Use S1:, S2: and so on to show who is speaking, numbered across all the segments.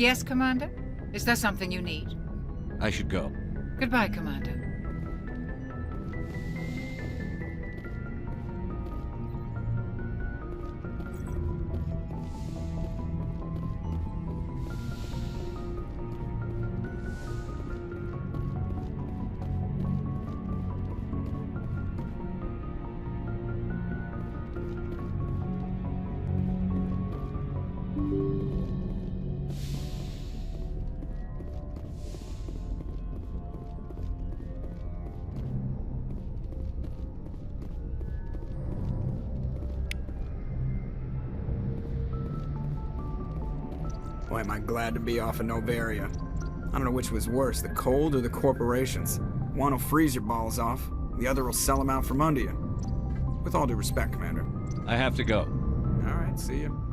S1: Yes, Commander? Is there something you need?
S2: I should go.
S1: Goodbye, Commander.
S3: Boy, am I glad to be off of Novaria. I don't know which was worse, the cold or the corporations. One will freeze your balls off, the other will sell them out from under you. With all due respect, Commander.
S2: I have to go.
S3: All right, see you.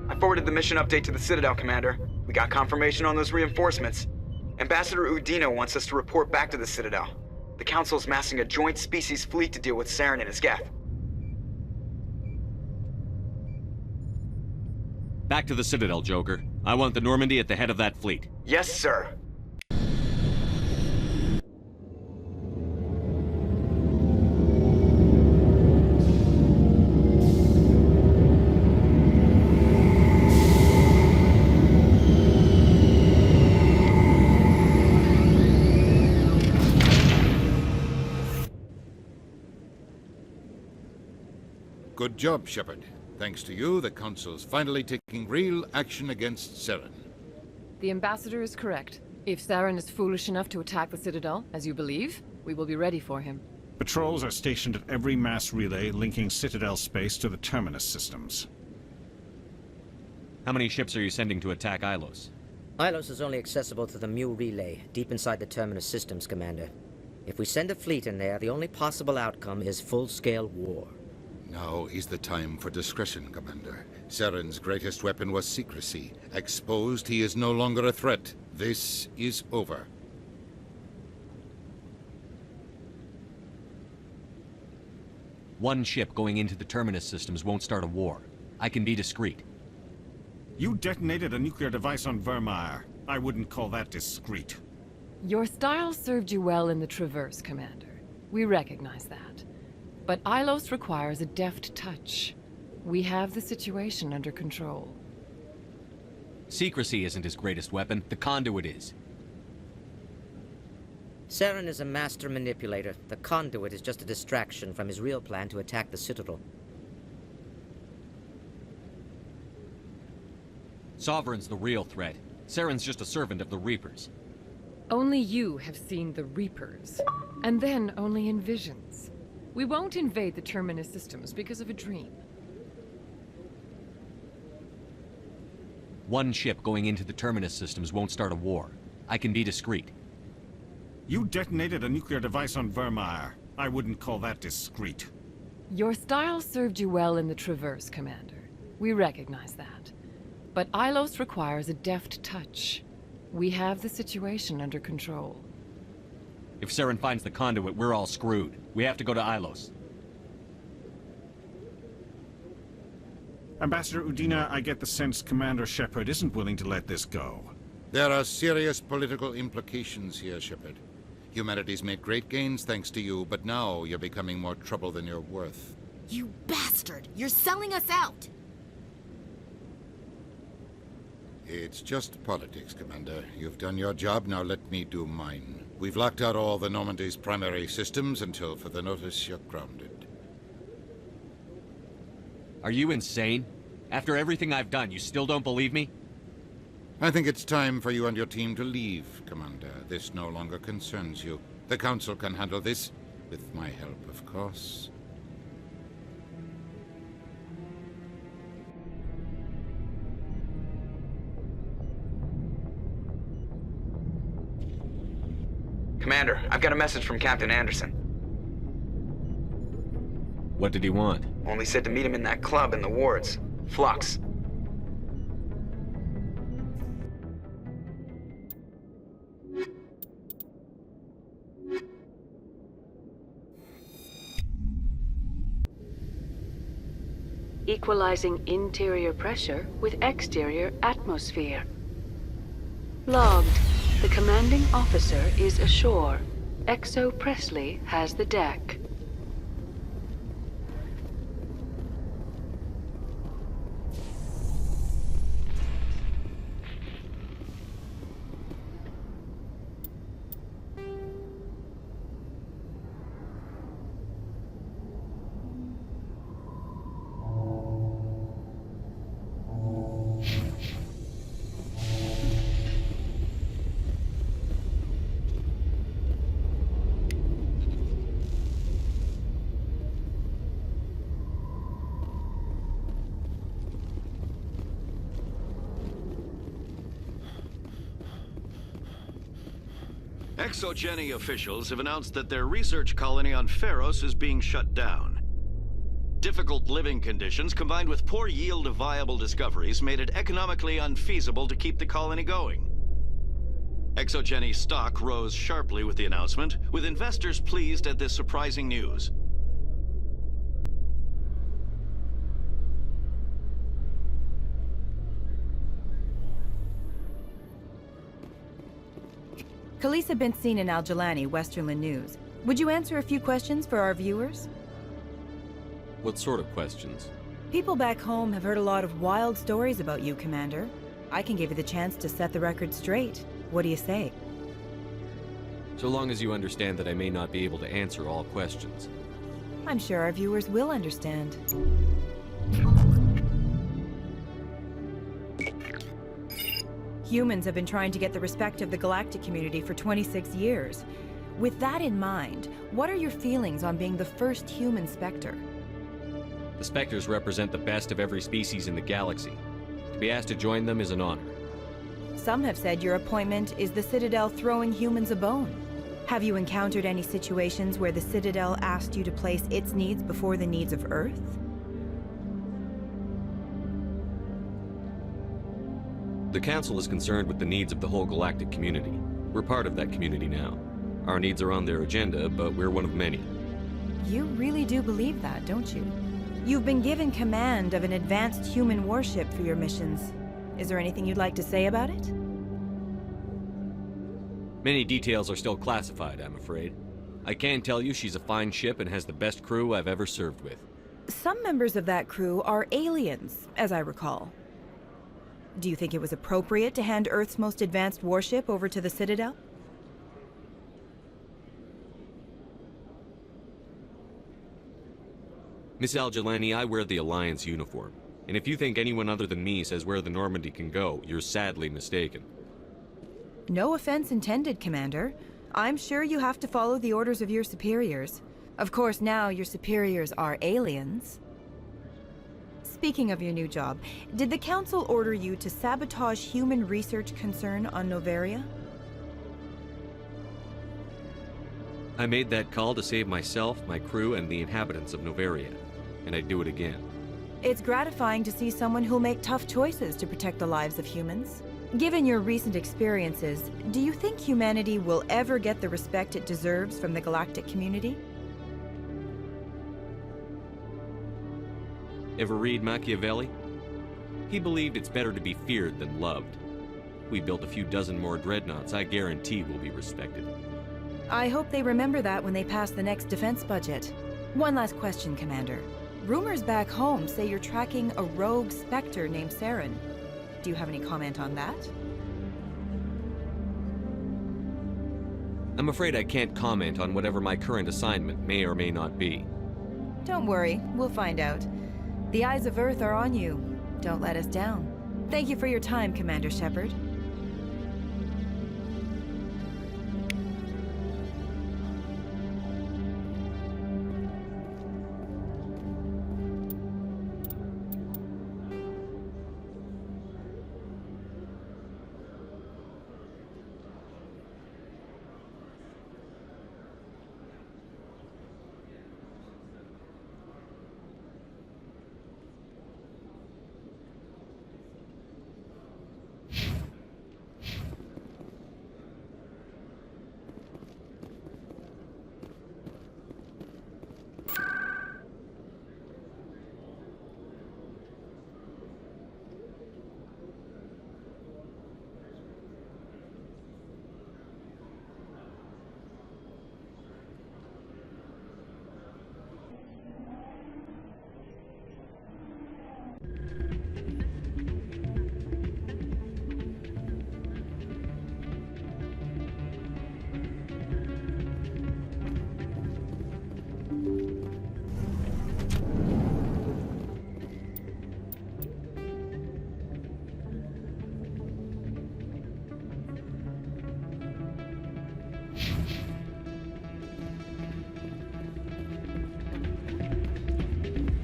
S4: I forwarded the mission update to the Citadel, Commander. We got confirmation on those reinforcements. Ambassador Udino wants us to report back to the Citadel. The Council's massing a joint species fleet to deal with Saren and his Geth.
S2: Back to the Citadel, Joker. I want the Normandy at the head of that fleet.
S4: Yes, sir.
S5: Good job, Shepard. Thanks to you, the Council's finally taking real action against Saren.
S6: The Ambassador is correct. If Saren is foolish enough to attack the Citadel, as you believe, we will be ready for him.
S7: Patrols are stationed at every mass relay linking Citadel space to the Terminus systems.
S2: How many ships are you sending to attack Ilos?
S8: Ilos is only accessible to the Mu relay, deep inside the Terminus systems, Commander. If we send a fleet in there, the only possible outcome is full-scale war.
S5: Now is the time for discretion, Commander. Saren's greatest weapon was secrecy. Exposed, he is no longer a threat. This is over.
S2: One ship going into the Terminus systems won't start a war. I can be discreet.
S7: You detonated a nuclear device on Vermeer. I wouldn't call that discreet.
S6: Your style served you well in the Traverse, Commander. We recognize that. But Ilos requires a deft touch. We have the situation under control.
S2: Secrecy isn't his greatest weapon. The conduit is.
S8: Saren is a master manipulator. The conduit is just a distraction from his real plan to attack the Citadel.
S2: Sovereign's the real threat. Saren's just a servant of the Reapers.
S6: Only you have seen the Reapers, and then only in visions. We won't invade the Terminus systems because of a dream.
S2: One ship going into the Terminus systems won't start a war. I can be discreet.
S7: You detonated a nuclear device on Vermeer. I wouldn't call that discreet.
S6: Your style served you well in the Traverse, Commander. We recognize that. But Ilos requires a deft touch. We have the situation under control.
S2: If Saren finds the conduit, we're all screwed. We have to go to Ilos.
S7: Ambassador Udina, I get the sense Commander Shepard isn't willing to let this go.
S5: There are serious political implications here, Shepard. Humanity's made great gains thanks to you, but now you're becoming more trouble than you're worth.
S9: You bastard! You're selling us out!
S5: It's just politics, Commander. You've done your job, now let me do mine. We've locked out all the Normandy's primary systems until further notice you're grounded.
S2: Are you insane? After everything I've done, you still don't believe me?
S5: I think it's time for you and your team to leave, Commander. This no longer concerns you. The Council can handle this, with my help, of course.
S4: Commander, I've got a message from Captain Anderson.
S2: What did he want?
S4: Only said to meet him in that club in the wards. Flux.
S10: Equalizing interior pressure with exterior atmosphere. Logged. The commanding officer is ashore. Exo Presley has the deck.
S11: Exogeny officials have announced that their research colony on Pharos is being shut down. Difficult living conditions combined with poor yield of viable discoveries made it economically unfeasible to keep the colony going. Exogeny stock rose sharply with the announcement, with investors pleased at this surprising news.
S12: Khalees had been seen in Al-Jalani, Westerland News. Would you answer a few questions for our viewers?
S2: What sort of questions?
S12: People back home have heard a lot of wild stories about you, Commander. I can give you the chance to set the record straight. What do you say?
S2: So long as you understand that I may not be able to answer all questions.
S12: I'm sure our viewers will understand. Humans have been trying to get the respect of the galactic community for 26 years. With that in mind, what are your feelings on being the first human Spectre?
S2: The Spectres represent the best of every species in the galaxy. To be asked to join them is an honor.
S12: Some have said your appointment is the Citadel throwing humans a bone. Have you encountered any situations where the Citadel asked you to place its needs before the needs of Earth?
S2: The Council is concerned with the needs of the whole galactic community. We're part of that community now. Our needs are on their agenda, but we're one of many.
S12: You really do believe that, don't you? You've been given command of an advanced human warship for your missions. Is there anything you'd like to say about it?
S2: Many details are still classified, I'm afraid. I can tell you she's a fine ship and has the best crew I've ever served with.
S12: Some members of that crew are aliens, as I recall. Do you think it was appropriate to hand Earth's most advanced warship over to the Citadel?
S2: Miss Al-Jalani, I wear the Alliance uniform. And if you think anyone other than me says where the Normandy can go, you're sadly mistaken.
S12: No offense intended, Commander. I'm sure you have to follow the orders of your superiors. Of course, now your superiors are aliens. Speaking of your new job, did the Council order you to sabotage human research concern on Noveria?
S2: I made that call to save myself, my crew, and the inhabitants of Noveria. And I'd do it again.
S12: It's gratifying to see someone who'll make tough choices to protect the lives of humans. Given your recent experiences, do you think humanity will ever get the respect it deserves from the galactic community?
S2: Ever read Machiavelli? He believed it's better to be feared than loved. We built a few dozen more dreadnoughts I guarantee will be respected.
S12: I hope they remember that when they pass the next defense budget. One last question, Commander. Rumors back home say you're tracking a rogue Spectre named Saren. Do you have any comment on that?
S2: I'm afraid I can't comment on whatever my current assignment may or may not be.
S12: Don't worry, we'll find out. The eyes of Earth are on you. Don't let us down. Thank you for your time, Commander Shepard.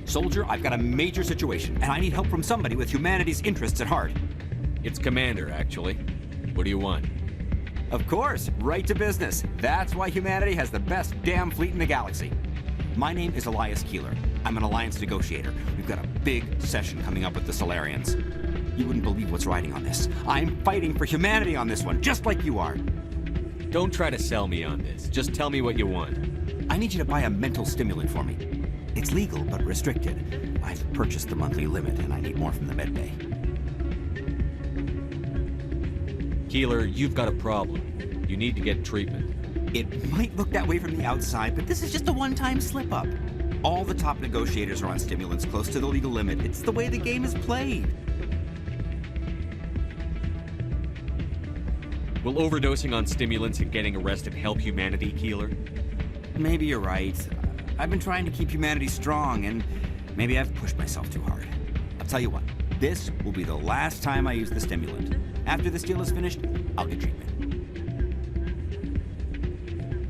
S13: Soldier, I've got a major situation, and I need help from somebody with humanity's interests at heart.
S2: It's Commander, actually. What do you want?
S13: Of course, right to business. That's why humanity has the best damn fleet in the galaxy. My name is Elias Keeler. I'm an Alliance negotiator. We've got a big session coming up with the Solarians. You wouldn't believe what's riding on this. I'm fighting for humanity on this one, just like you are.
S2: Don't try to sell me on this. Just tell me what you want.
S13: I need you to buy a mental stimulant for me. It's legal, but restricted. I've purchased the monthly limit, and I need more from the medbay.
S2: Keeler, you've got a problem. You need to get treatment.
S13: It might look that way from the outside, but this is just a one-time slip-up. All the top negotiators are on stimulants close to the legal limit. It's the way the game is played.
S2: Will overdosing on stimulants and getting arrested help humanity, Keeler?
S13: Maybe you're right. I've been trying to keep humanity strong, and maybe I've pushed myself too hard. I'll tell you what, this will be the last time I use the stimulant. After this deal is finished, I'll get treatment.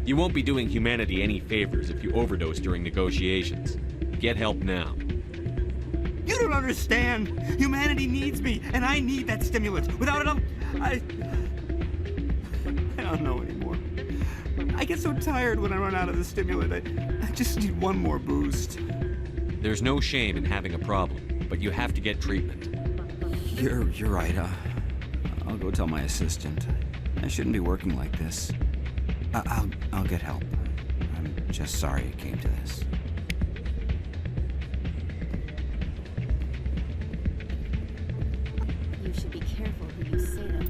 S2: You won't be doing humanity any favors if you overdose during negotiations. Get help now.
S13: You don't understand! Humanity needs me, and I need that stimulant. Without it, I don't know anymore. I get so tired when I run out of the stimulant. I just need one more boost.
S2: There's no shame in having a problem, but you have to get treatment.
S13: You're right. I'll go tell my assistant. I shouldn't be working like this. I'll get help. I'm just sorry it came to this.
S9: You should be careful who you say that.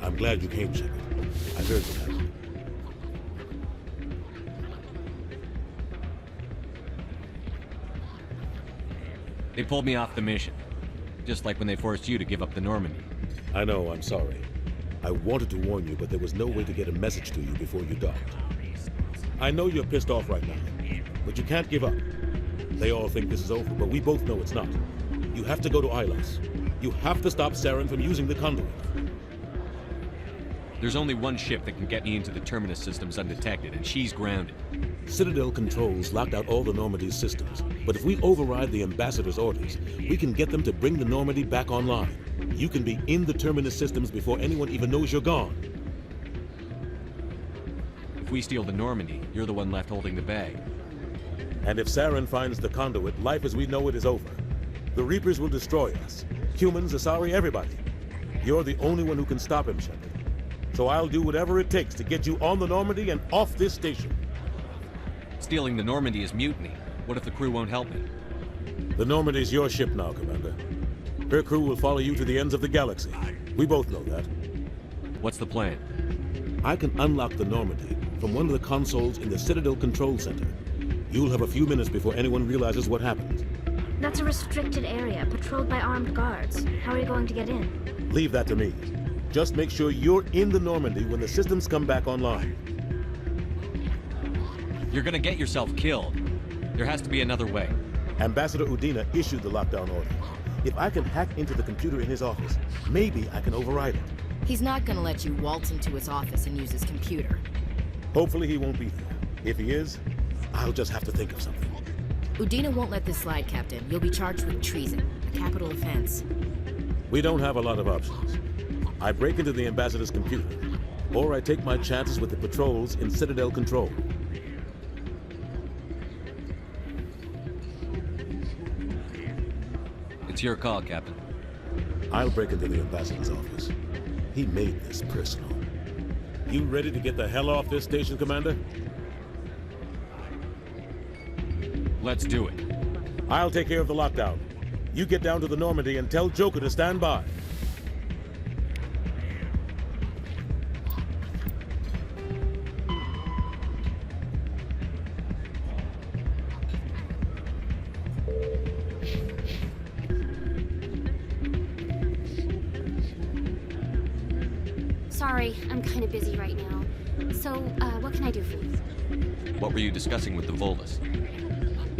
S14: I'm glad you came, Shepard. I heard what happened.
S2: They pulled me off the mission. Just like when they forced you to give up the Normandy.
S14: I know, I'm sorry. I wanted to warn you, but there was no way to get a message to you before you docked. I know you're pissed off right now, but you can't give up. They all think this is over, but we both know it's not. You have to go to Ilos. You have to stop Saren from using the conduit.
S2: There's only one ship that can get me into the Terminus systems undetected, and she's grounded.
S14: Citadel controls locked out all the Normandy's systems, but if we override the Ambassador's orders, we can get them to bring the Normandy back online. You can be in the Terminus systems before anyone even knows you're gone.
S2: If we steal the Normandy, you're the one left holding the bag.
S14: And if Saren finds the conduit, life as we know it is over. The Reapers will destroy us. Humans, Asari, everybody. You're the only one who can stop him, Shepard. So I'll do whatever it takes to get you on the Normandy and off this station.
S2: Stealing the Normandy is mutiny. What if the crew won't help me?
S14: The Normandy's your ship now, Commander. Her crew will follow you to the ends of the galaxy. We both know that.
S2: What's the plan?
S14: I can unlock the Normandy from one of the consoles in the Citadel Control Center. You'll have a few minutes before anyone realizes what happened.
S15: That's a restricted area, patrolled by armed guards. How are you going to get in?
S14: Leave that to me. Just make sure you're in the Normandy when the systems come back online.
S2: You're gonna get yourself killed. There has to be another way.
S14: Ambassador Udina issued the lockdown order. If I can hack into the computer in his office, maybe I can override it.
S9: He's not gonna let you waltz into his office and use his computer.
S14: Hopefully he won't be there. If he is, I'll just have to think of something.
S9: Udina won't let this slide, Captain. You'll be charged with treason, a capital offense.
S14: We don't have a lot of options. I break into the Ambassador's computer, or I take my chances with the patrols in Citadel Control.
S2: It's your call, Captain.
S14: I'll break into the Ambassador's office. He made this personal. You ready to get the hell off this station, Commander?
S2: Let's do it.
S14: I'll take care of the lockdown. You get down to the Normandy and tell Joker to stand by.
S15: Sorry, I'm kind of busy right now. So, what can I do for you?
S2: What were you discussing with the Volus?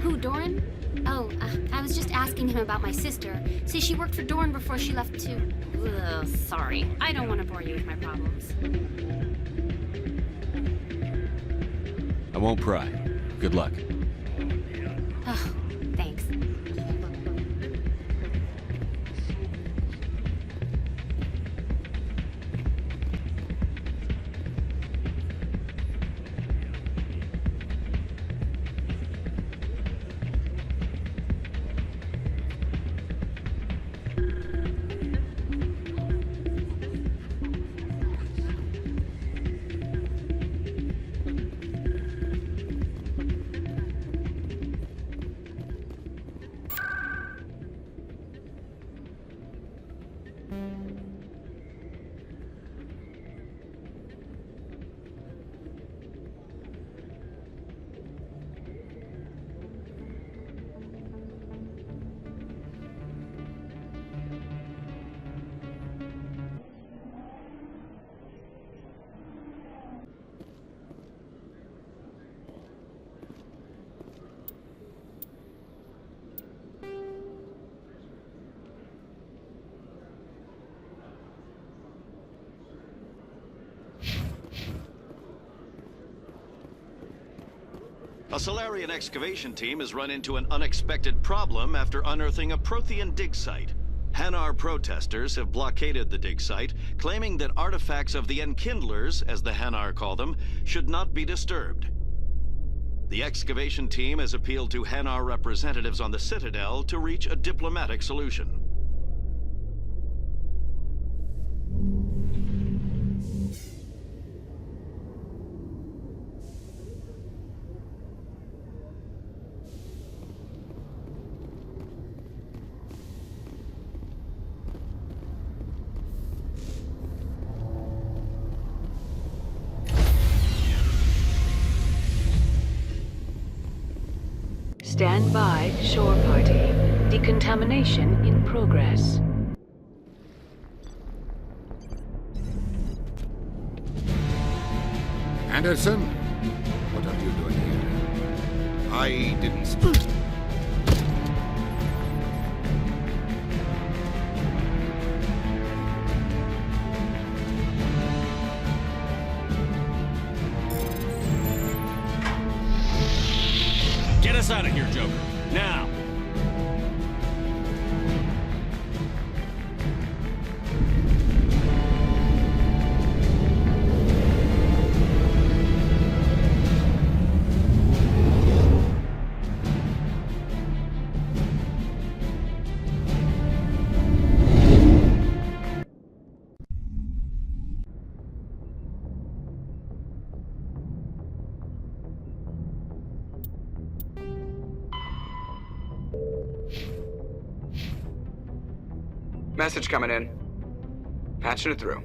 S15: Who, Doran? Oh, I was just asking him about my sister. See, she worked for Doran before she left to... Ugh, sorry. I don't want to bore you with my problems.
S2: I won't pry. Good luck.
S15: Oh, thanks.
S11: A Solarian excavation team has run into an unexpected problem after unearthing a Prothean dig site. Hanar protesters have blockaded the dig site, claiming that artifacts of the Enkindlers, as the Hanar call them, should not be disturbed. The excavation team has appealed to Hanar representatives on the Citadel to reach a diplomatic solution.
S10: Stand by, shore party. Decontamination in progress.
S5: Anderson, what are you doing here? I didn't speak.
S2: Get us out of here, Joker. Now!
S4: Message coming in. Patching it through.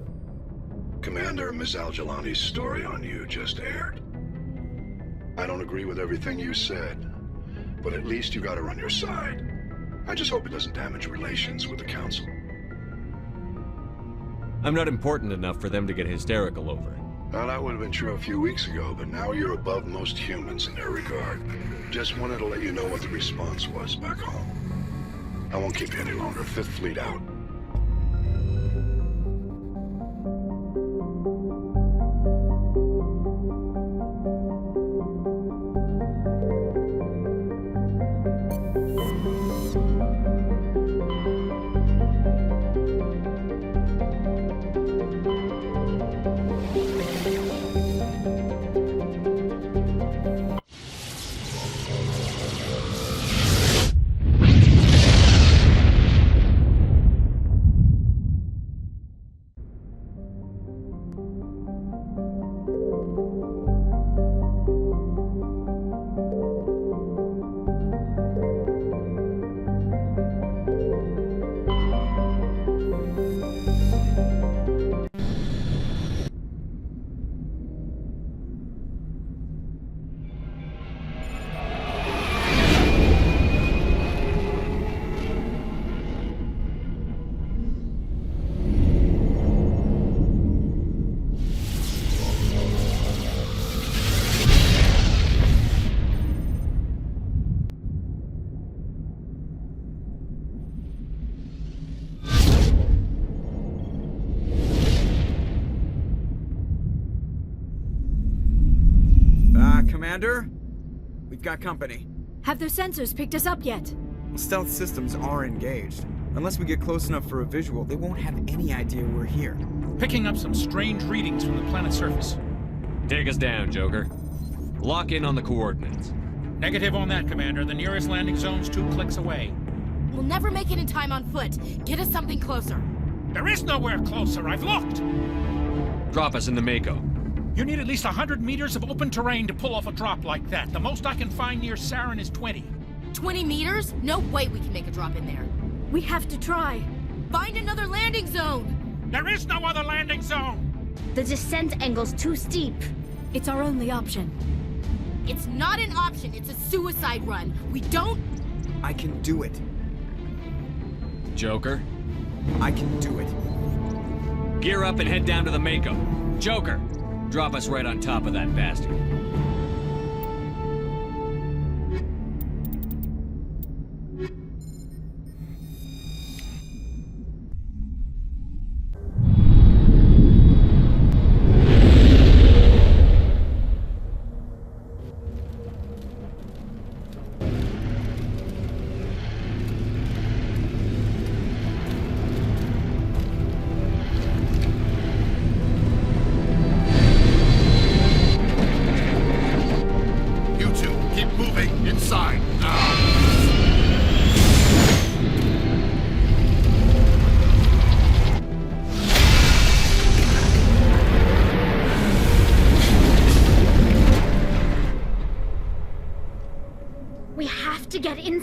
S16: Commander, Ms. Al-Jalani's story on you just aired. I don't agree with everything you said, but at least you got her on your side. I just hope it doesn't damage relations with the Council.
S2: I'm not important enough for them to get hysterical over it.
S16: Well, that would have been true a few weeks ago, but now you're above most humans in their regard. Just wanted to let you know what the response was back home. I won't keep you any longer. Fifth Fleet out.
S3: Commander? We've got company.
S17: Have their sensors picked us up yet?
S3: Well, stealth systems are engaged. Unless we get close enough for a visual, they won't have any idea we're here.
S18: Picking up some strange readings from the planet's surface.
S2: Take us down, Joker. Lock in on the coordinates.
S18: Negative on that, Commander. The nearest landing zone's 2 clicks away.
S17: We'll never make it in time on foot. Get us something closer.
S18: There is nowhere closer. I've looked.
S2: Drop us in the Mako.
S18: You need at least 100 meters of open terrain to pull off a drop like that. The most I can find near Saren is 20.
S17: 20 meters? No way we can make a drop in there. We have to try. Find another landing zone!
S18: There is no other landing zone!
S15: The descent angle's too steep.
S17: It's our only option. It's not an option, it's a suicide run. We don't...
S3: I can do it.
S2: Joker?
S3: I can do it.
S2: Gear up and head down to the Mako. Joker! Drop us right on top of that bastard.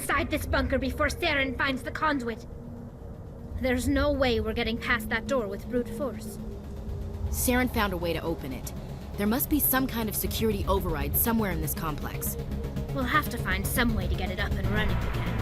S15: inside this bunker before Saren finds the conduit. There's no way we're getting past that door with brute force.
S17: Saren found a way to open it. There must be some kind of security override somewhere in this complex.
S15: We'll have to find some way to get it up and running again.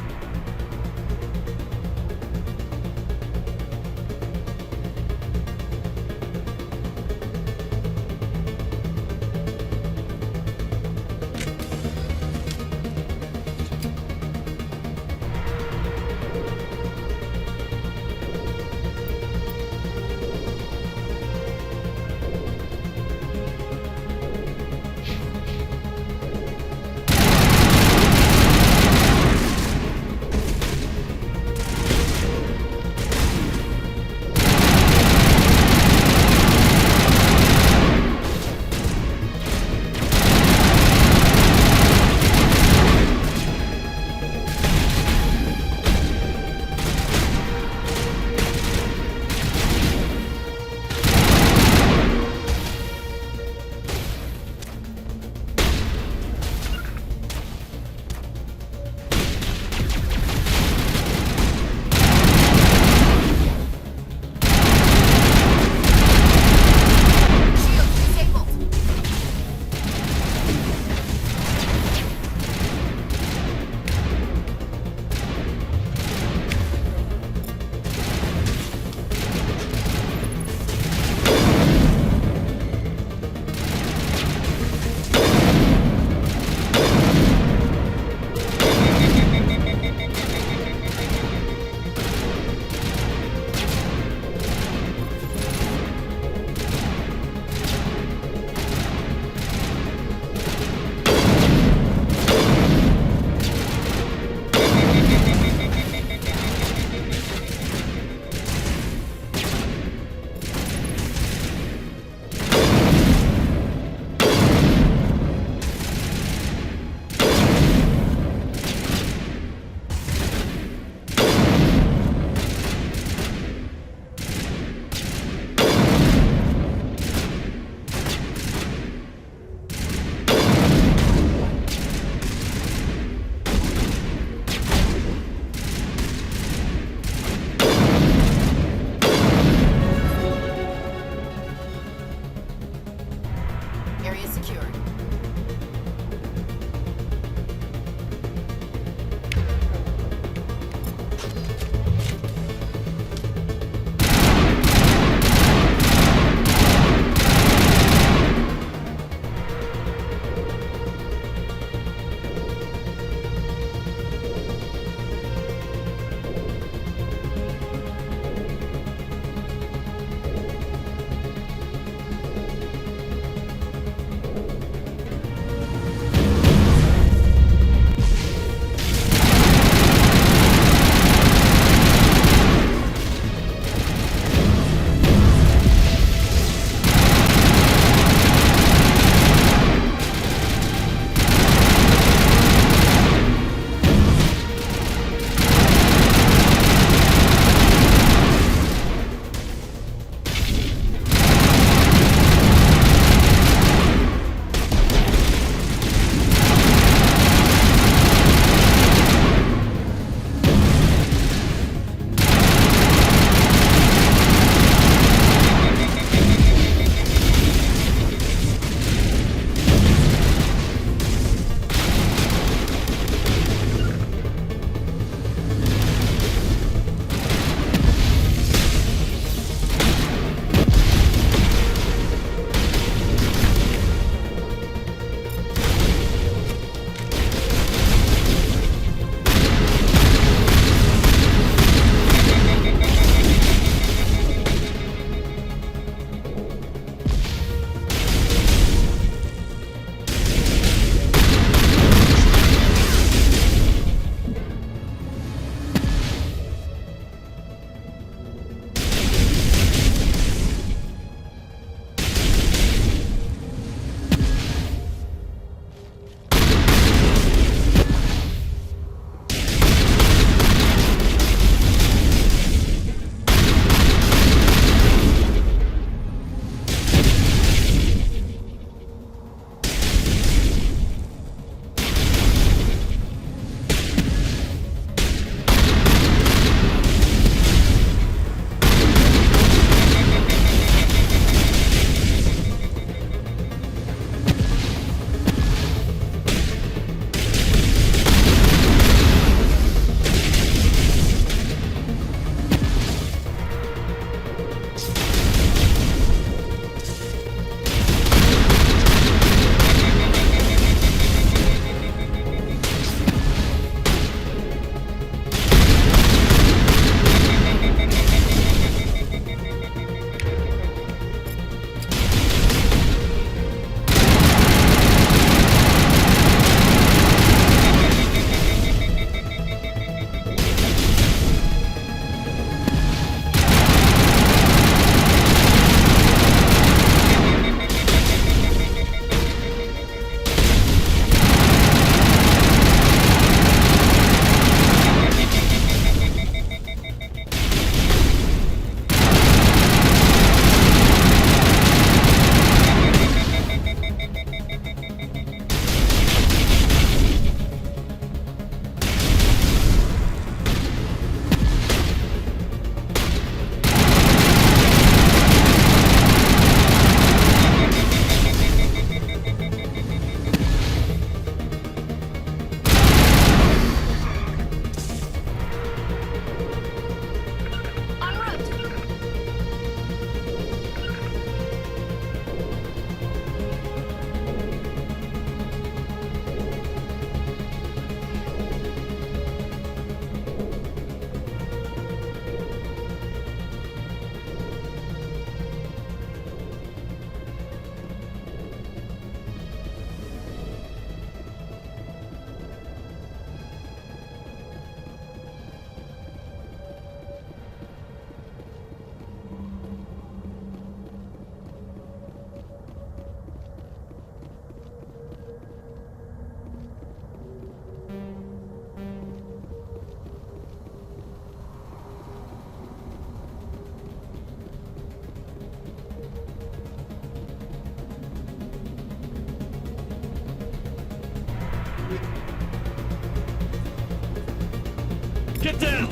S14: Get down!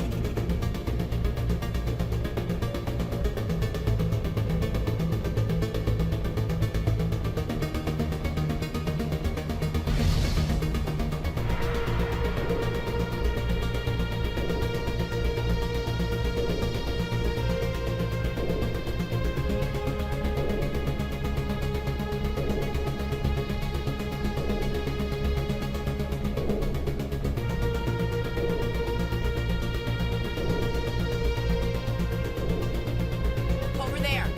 S17: Over there.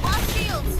S17: Lost shields.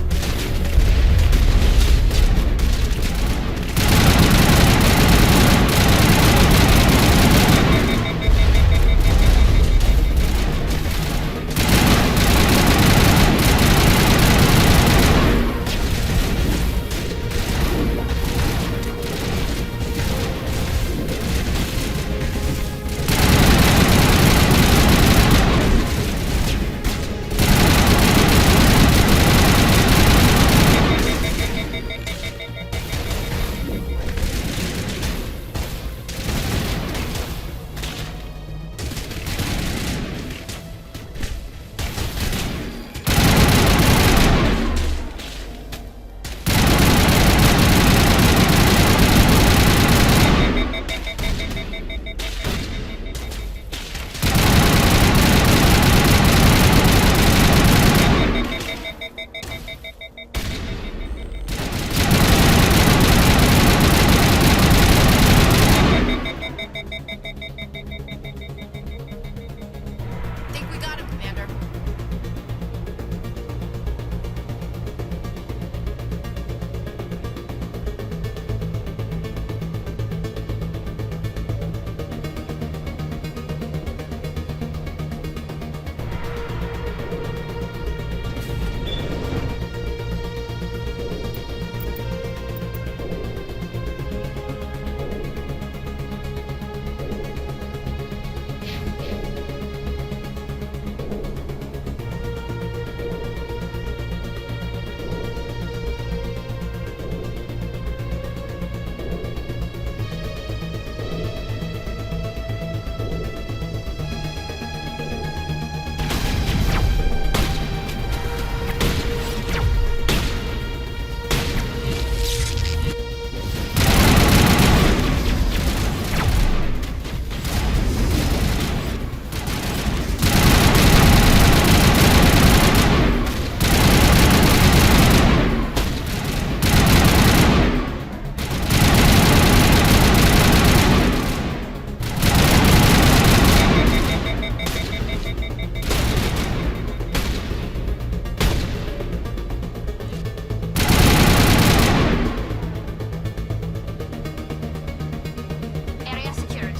S17: Think we got him, Commander. Area secured.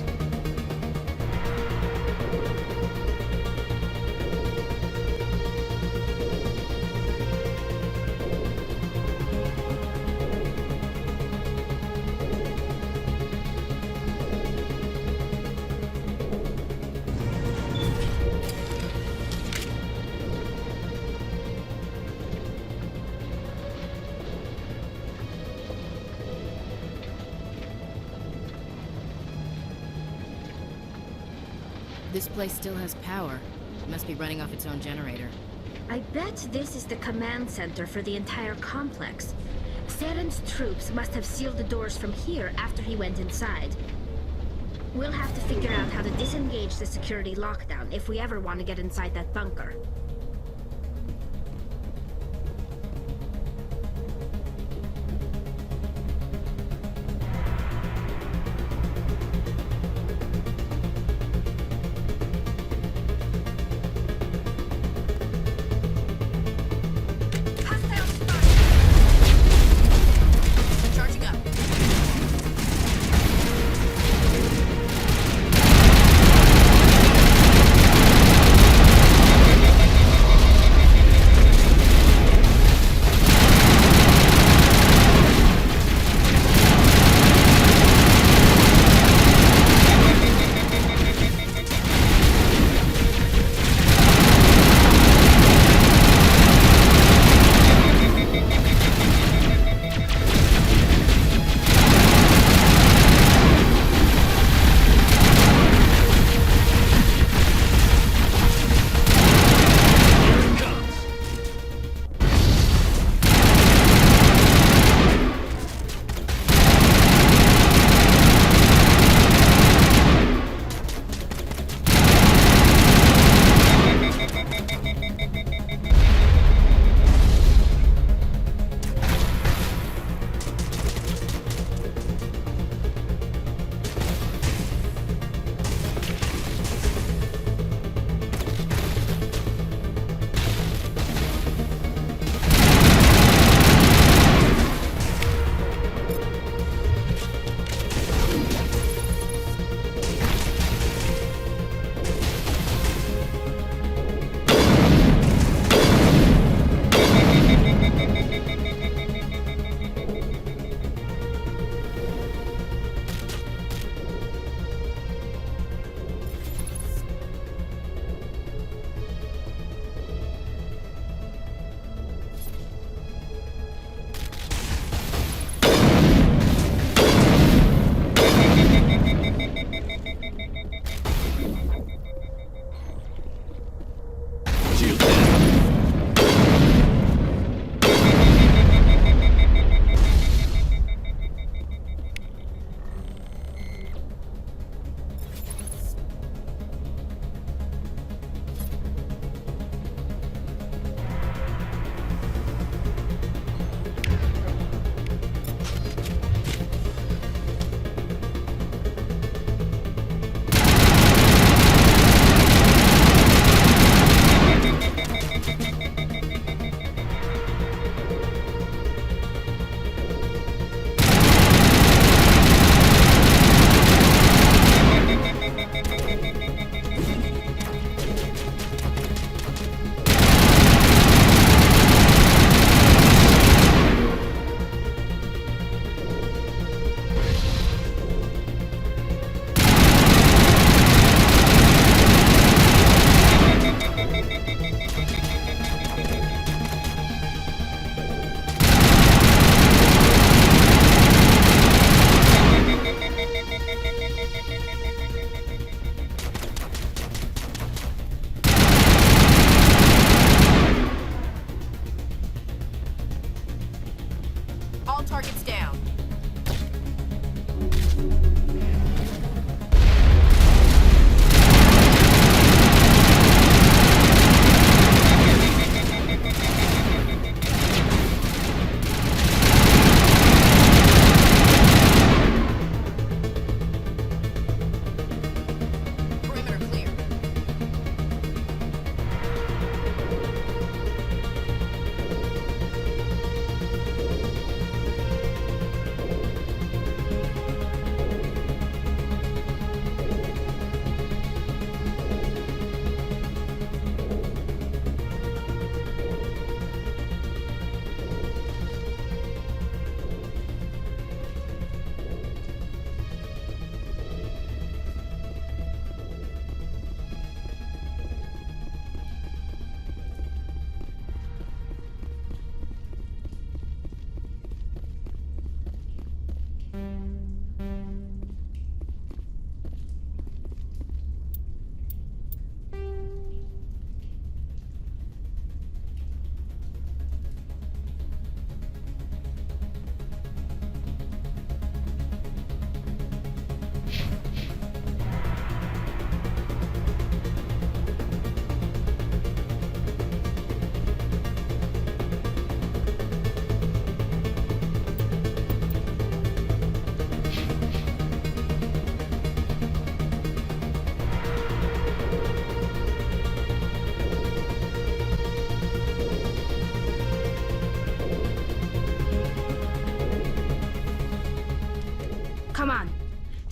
S9: This place still has power. It must be running off its own generator.
S15: I bet this is the command center for the entire complex. Saren's troops must have sealed the doors from here after he went inside. We'll have to figure out how to disengage the security lockdown if we ever want to get inside that bunker.
S17: Charging up.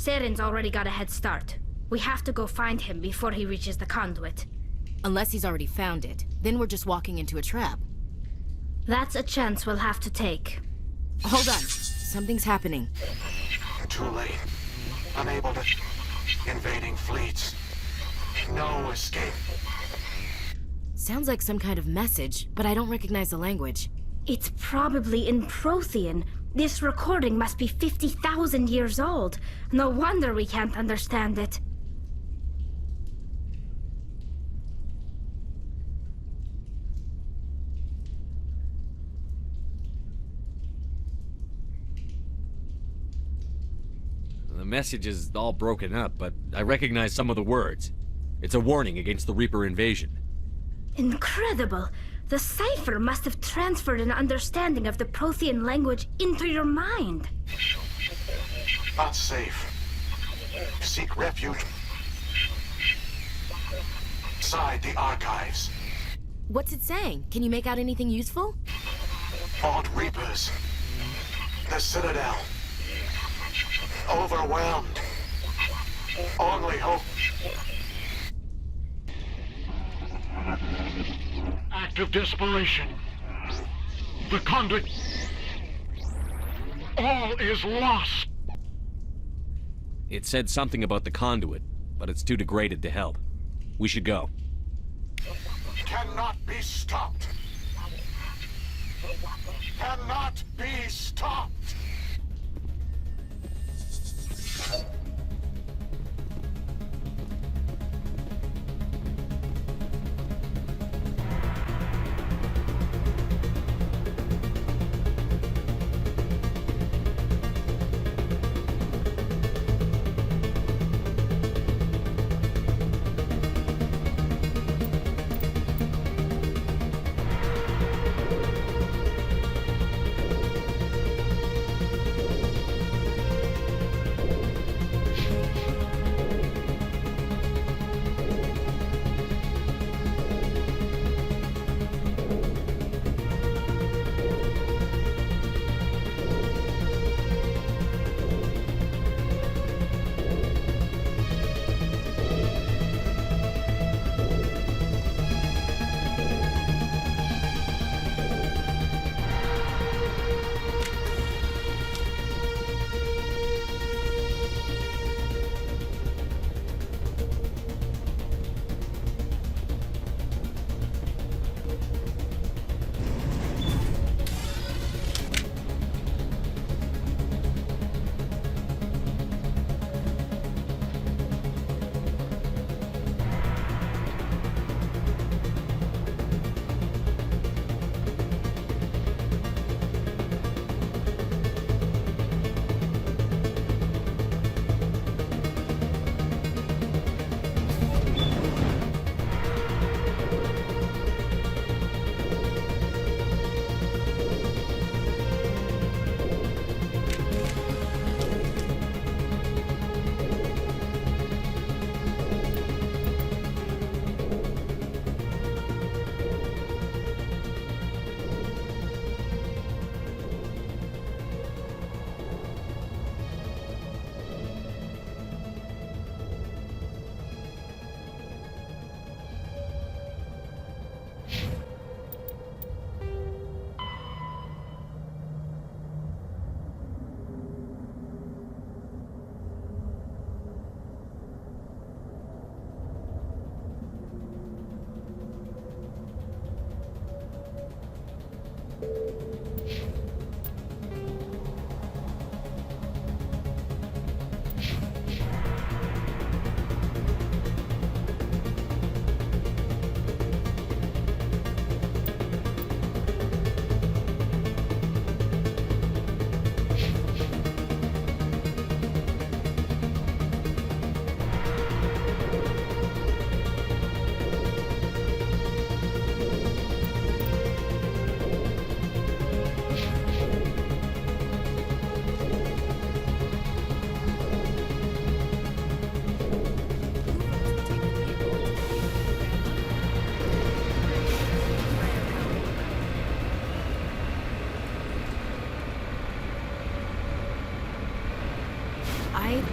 S15: Saren's already got a head start. We have to go find him before he reaches the conduit.
S9: Unless he's already found it. Then we're just walking into a trap.
S15: That's a chance we'll have to take.
S9: Hold on. Something's happening.
S19: Too late. Unable to... Invading fleets. No escape.
S9: Sounds like some kind of message, but I don't recognize the language.
S15: It's probably in Prothean. This recording must be 50,000 years old. No wonder we can't understand it.
S2: The message is all broken up, but I recognize some of the words. It's a warning against the Reaper invasion.
S15: Incredible! The cipher must have transferred an understanding of the Prothean language into your mind.
S19: Unsafe. Seek refuge. Inside the archives.
S9: What's it saying? Can you make out anything useful?
S19: Fought Reapers. The Citadel. Overwhelmed. Only hope.
S20: Act of desperation. The conduit. All is lost.
S2: It said something about the conduit, but it's too degraded to help. We should go.
S19: Cannot be stopped. Cannot be stopped.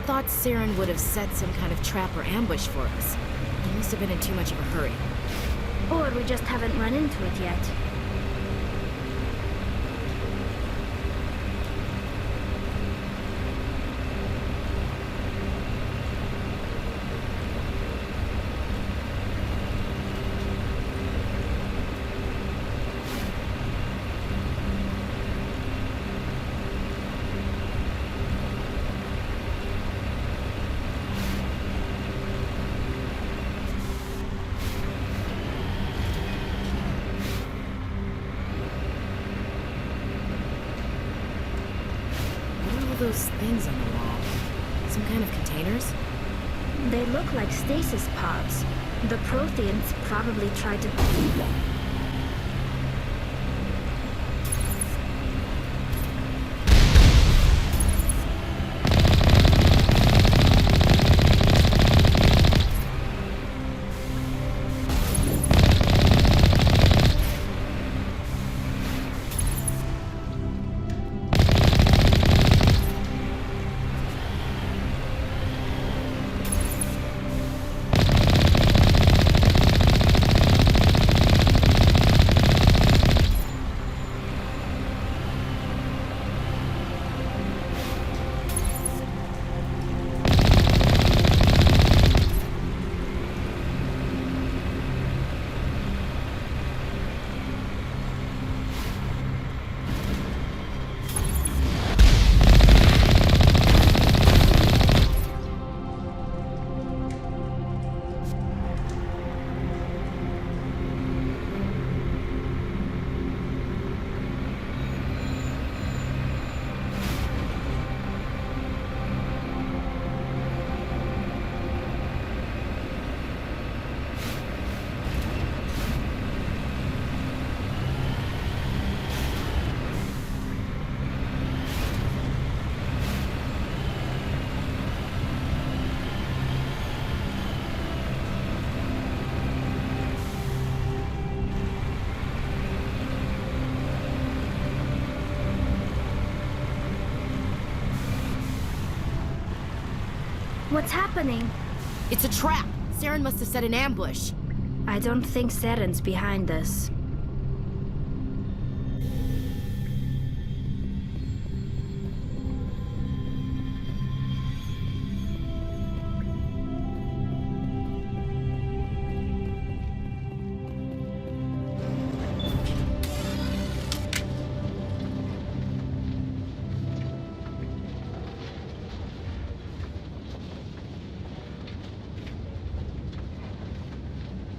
S9: thought Saren would have set some kind of trap or ambush for us. He must have been in too much of a hurry.
S15: Or we just haven't run into it yet.
S9: Those things on the wall. Some kind of containers?
S15: They look like stasis pods. The Protheans probably tried to... What's happening?
S9: It's a trap! Saren must have set an ambush.
S15: I don't think Saren's behind this.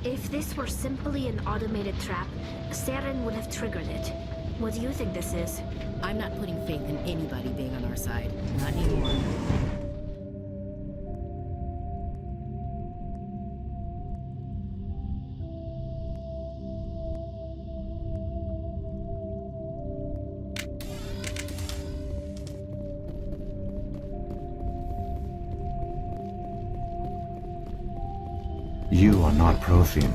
S15: If this were simply an automated trap, Saren would have triggered it. What do you think this is?
S9: I'm not putting faith in anybody being on our side. Not anymore.
S21: You are not Prothean,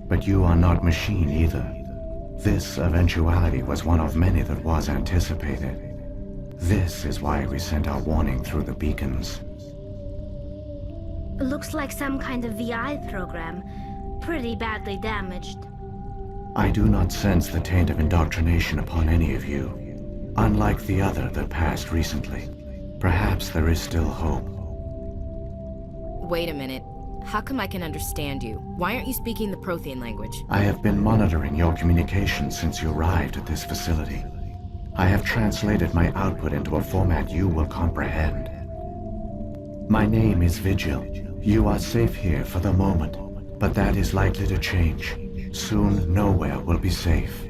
S21: but you are not machine either. This eventuality was one of many that was anticipated. This is why we sent our warning through the beacons.
S15: Looks like some kind of VI program. Pretty badly damaged.
S21: I do not sense the taint of indoctrination upon any of you. Unlike the other that passed recently. Perhaps there is still hope.
S9: Wait a minute. How come I can understand you? Why aren't you speaking the Prothean language?
S21: I have been monitoring your communications since you arrived at this facility. I have translated my output into a format you will comprehend. My name is Vigil. You are safe here for the moment, but that is likely to change. Soon, nowhere will be safe.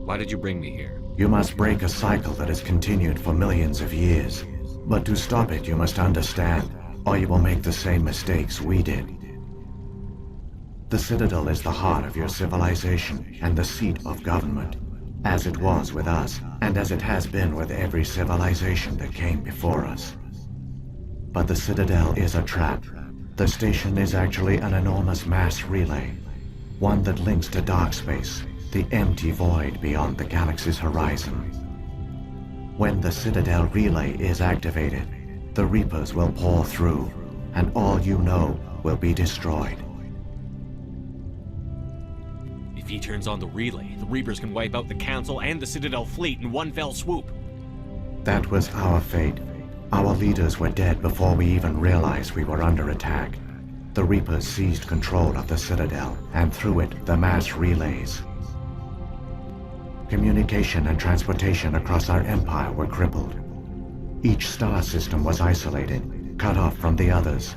S2: Why did you bring me here?
S21: You must break a cycle that has continued for millions of years. But to stop it, you must understand, or you will make the same mistakes we did. The Citadel is the heart of your civilization and the seat of government, as it was with us, and as it has been with every civilization that came before us. But the Citadel is a trap. The station is actually an enormous mass relay. one that links to dark space, the empty void beyond the galaxy's horizon. When the Citadel relay is activated, the Reapers will pour through, and all you know will be destroyed.
S2: If he turns on the relay, the Reapers can wipe out the Council and the Citadel fleet in one fell swoop.
S21: That was our fate. Our leaders were dead before we even realized we were under attack. The Reapers seized control of the Citadel, and through it, the mass relays. Communication and transportation across our empire were crippled. Each star system was isolated, cut off from the others.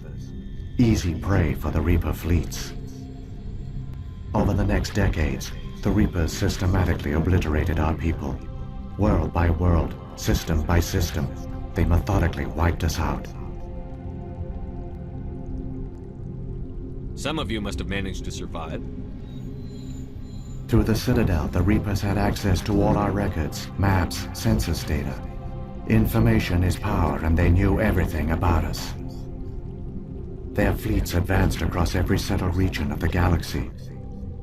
S21: Easy prey for the Reaper fleets. Over the next decades, the Reapers systematically obliterated our people. World by world, system by system, they methodically wiped us out.
S2: Some of you must have managed to survive.
S21: Through the Citadel, the Reapers had access to all our records, maps, census data. Information is power, and they knew everything about us. Their fleets advanced across every settled region of the galaxy.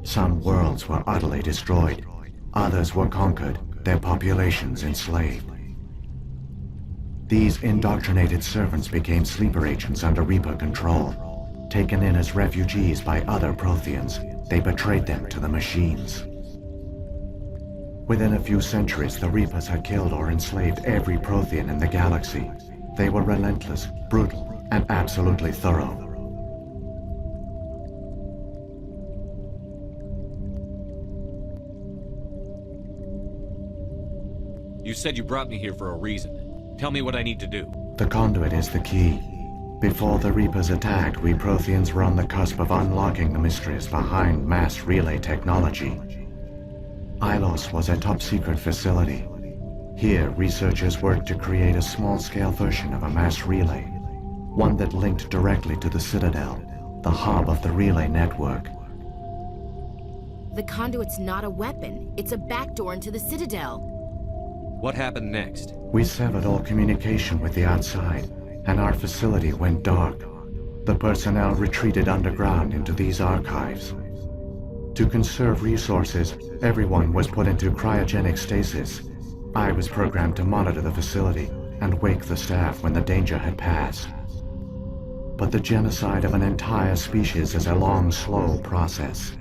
S21: Some worlds were utterly destroyed. Others were conquered, their populations enslaved. These indoctrinated servants became sleeper agents under Reaper control. Taken in as refugees by other Protheans, they betrayed them to the machines. Within a few centuries, the Reapers had killed or enslaved every Prothean in the galaxy. They were relentless, brutal, and absolutely thorough.
S2: You said you brought me here for a reason. Tell me what I need to do.
S21: The conduit is the key. Before the Reapers attacked, we Protheans were on the cusp of unlocking the mysteries behind mass relay technology. Ilos was a top-secret facility. Here, researchers worked to create a small-scale version of a mass relay, one that linked directly to the Citadel, the hub of the relay network.
S9: The conduit's not a weapon. It's a backdoor into the Citadel.
S2: What happened next?
S21: We severed all communication with the outside, and our facility went dark. The personnel retreated underground into these archives. To conserve resources, everyone was put into cryogenic stasis. I was programmed to monitor the facility and wake the staff when the danger had passed. But the genocide of an entire species is a long, slow process.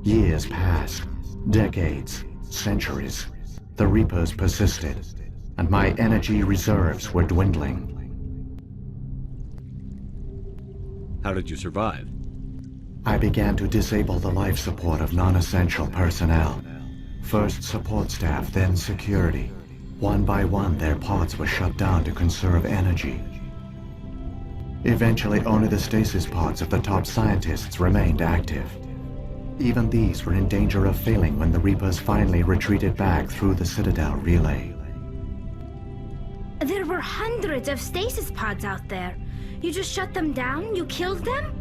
S21: Years passed, decades, centuries. The Reapers persisted, and my energy reserves were dwindling.
S2: How did you survive?
S21: I began to disable the life support of non-essential personnel. First support staff, then security. One by one, their pods were shut down to conserve energy. Eventually, only the stasis pods of the top scientists remained active. Even these were in danger of failing when the Reapers finally retreated back through the Citadel relay.
S15: There were hundreds of stasis pods out there. You just shut them down? You killed them?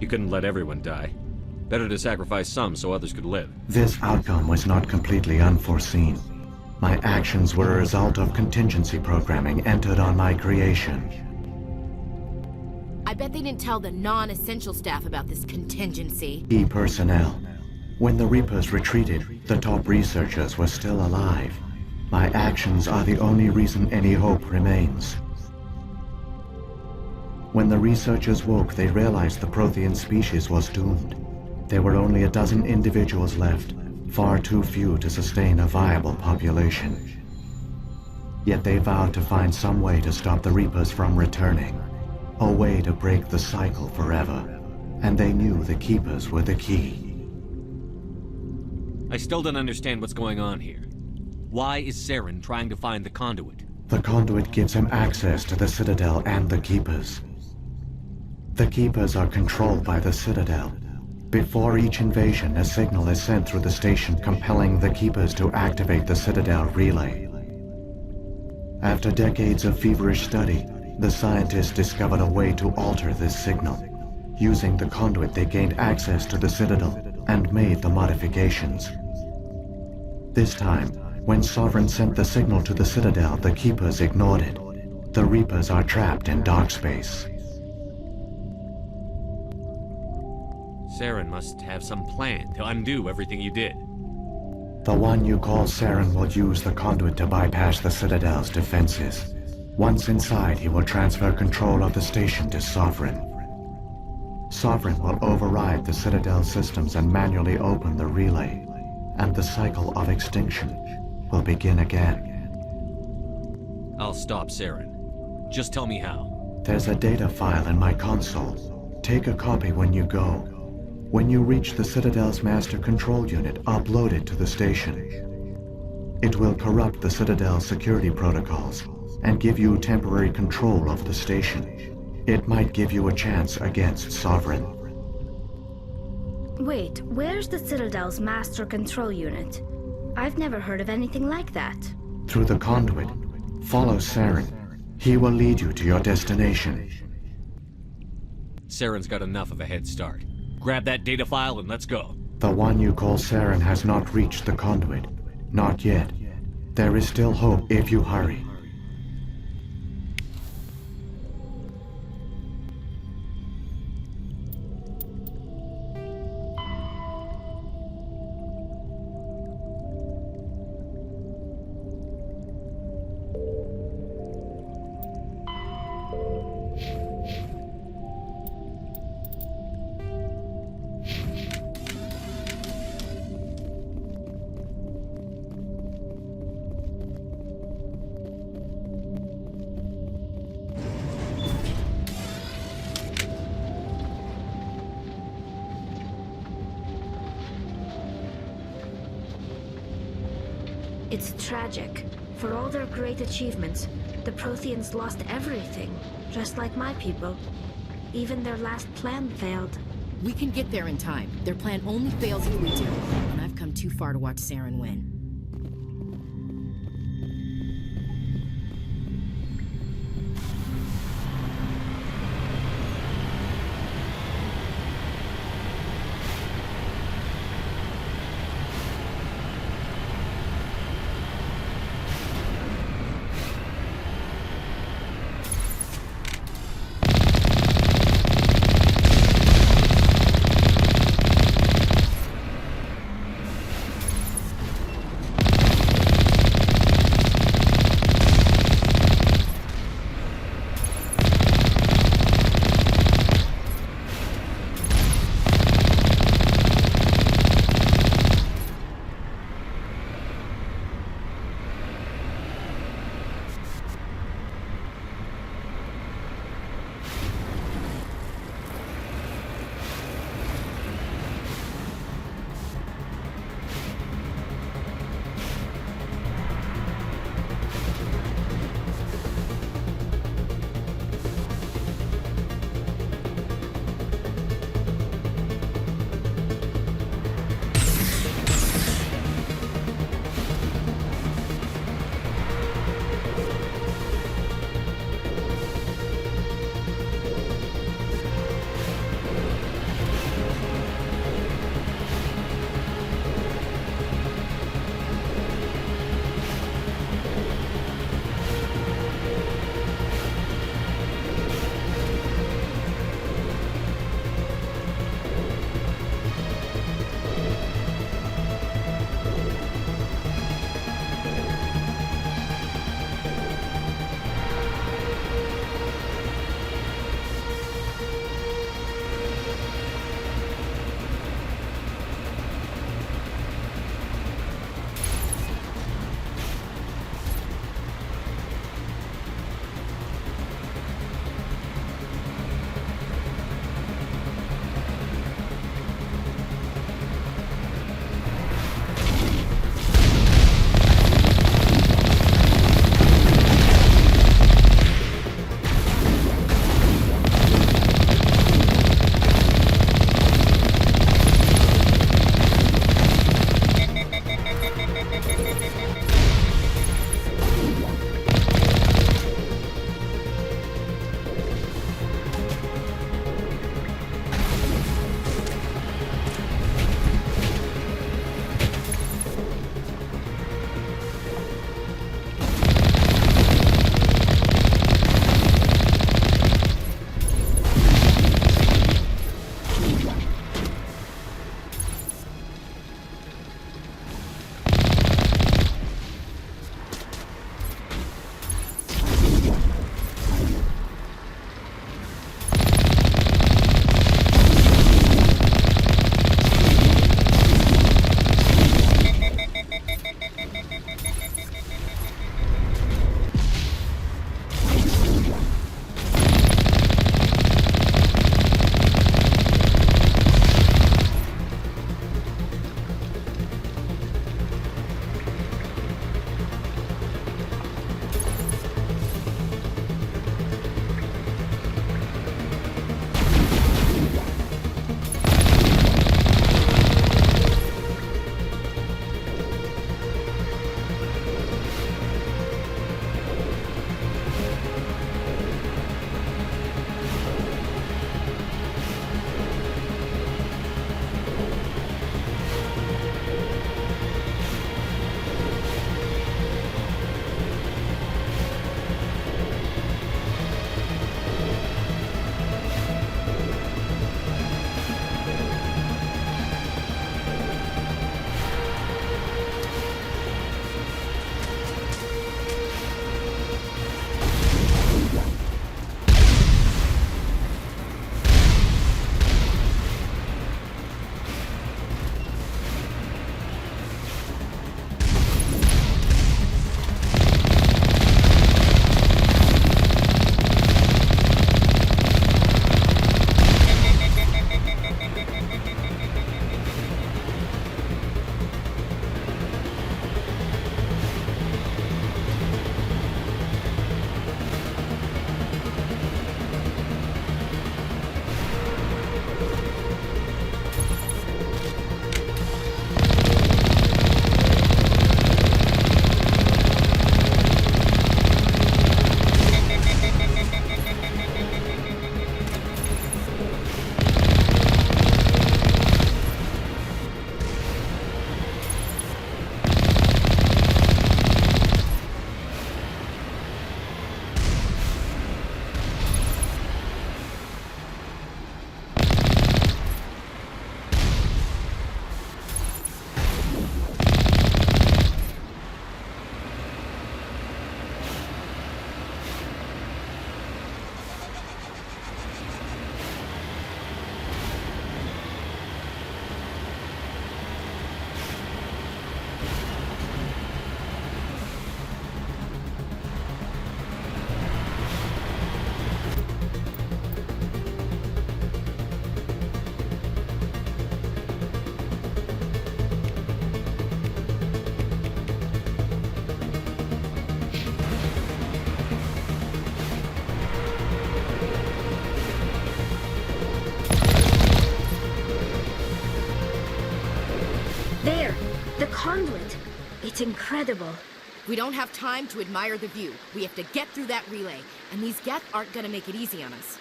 S2: You couldn't let everyone die. Better to sacrifice some so others could live.
S21: This outcome was not completely unforeseen. My actions were a result of contingency programming entered on my creation.
S9: I bet they didn't tell the non-essential staff about this contingency.
S21: Key personnel. When the Reapers retreated, the top researchers were still alive. My actions are the only reason any hope remains. When the researchers woke, they realized the Prothean species was doomed. There were only a dozen individuals left, far too few to sustain a viable population. Yet they vowed to find some way to stop the Reapers from returning. A way to break the cycle forever. And they knew the Keepers were the key.
S2: I still don't understand what's going on here. Why is Saren trying to find the conduit?
S21: The conduit gives him access to the Citadel and the Keepers. The Keepers are controlled by the Citadel. Before each invasion, a signal is sent through the station compelling the Keepers to activate the Citadel relay. After decades of feverish study, the scientists discovered a way to alter this signal. Using the conduit, they gained access to the Citadel and made the modifications. This time, when Sovereign sent the signal to the Citadel, the Keepers ignored it. The Reapers are trapped in dark space.
S2: Saren must have some plan to undo everything you did.
S21: The one you call Saren will use the conduit to bypass the Citadel's defenses. Once inside, he will transfer control of the station to Sovereign. Sovereign will override the Citadel systems and manually open the relay, and the cycle of extinction will begin again.
S2: I'll stop Saren. Just tell me how.
S21: There's a data file in my console. Take a copy when you go. When you reach the Citadel's master control unit, upload it to the station. It will corrupt the Citadel's security protocols and give you temporary control of the station. It might give you a chance against Sovereign.
S15: Wait, where's the Citadel's master control unit? I've never heard of anything like that.
S21: Through the conduit, follow Saren. He will lead you to your destination.
S2: Saren's got enough of a head start. Grab that data file and let's go.
S21: The one you call Saren has not reached the conduit. Not yet. There is still hope if you hurry.
S15: It's tragic. For all their great achievements, the Protheans lost everything, just like my people. Even their last plan failed.
S9: We can get there in time. Their plan only fails if we do. And I've come too far to watch Saren win.
S15: It's incredible.
S9: We don't have time to admire the view. We have to get through that relay, and these Geth aren't gonna make it easy on us.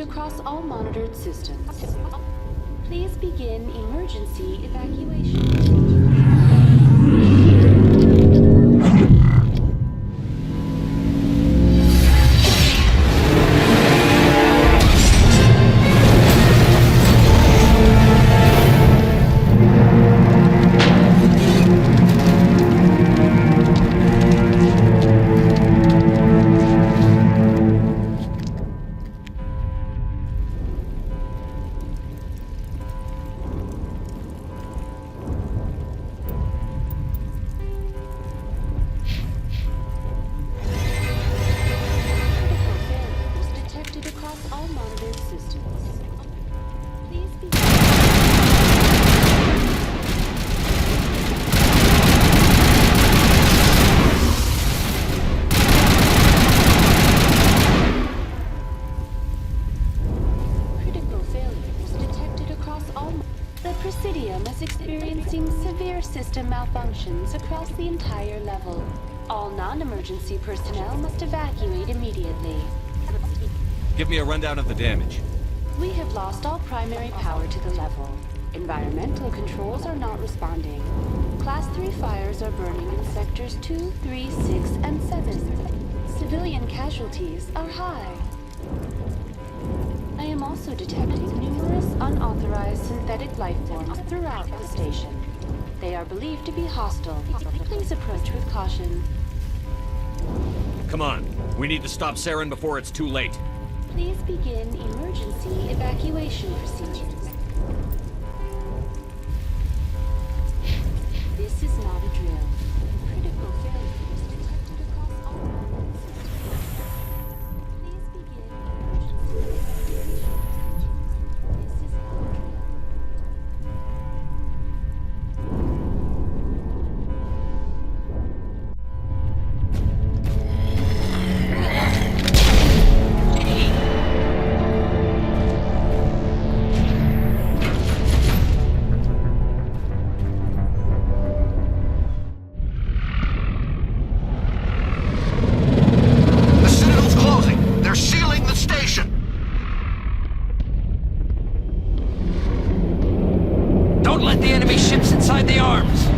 S10: across all monitored systems. Please begin emergency evacuation. Across the entire level. All non-emergency personnel must evacuate immediately.
S2: Give me a rundown of the damage.
S10: We have lost all primary power to the level. Environmental controls are not responding. Class 3 fires are burning in sectors 2, 3, 6, and 7. Civilian casualties are high. I am also detecting numerous unauthorized synthetic life forms throughout the station. They are believed to be hostile. Please approach with caution.
S2: Come on. We need to stop Saren before it's too late.
S10: Please begin emergency evacuation procedures. This is not a drill. Critical failure is detected across all monitored systems. Please begin emergency evacuation procedures. This is not a drill.
S1: Don't let the enemy ships inside the arms!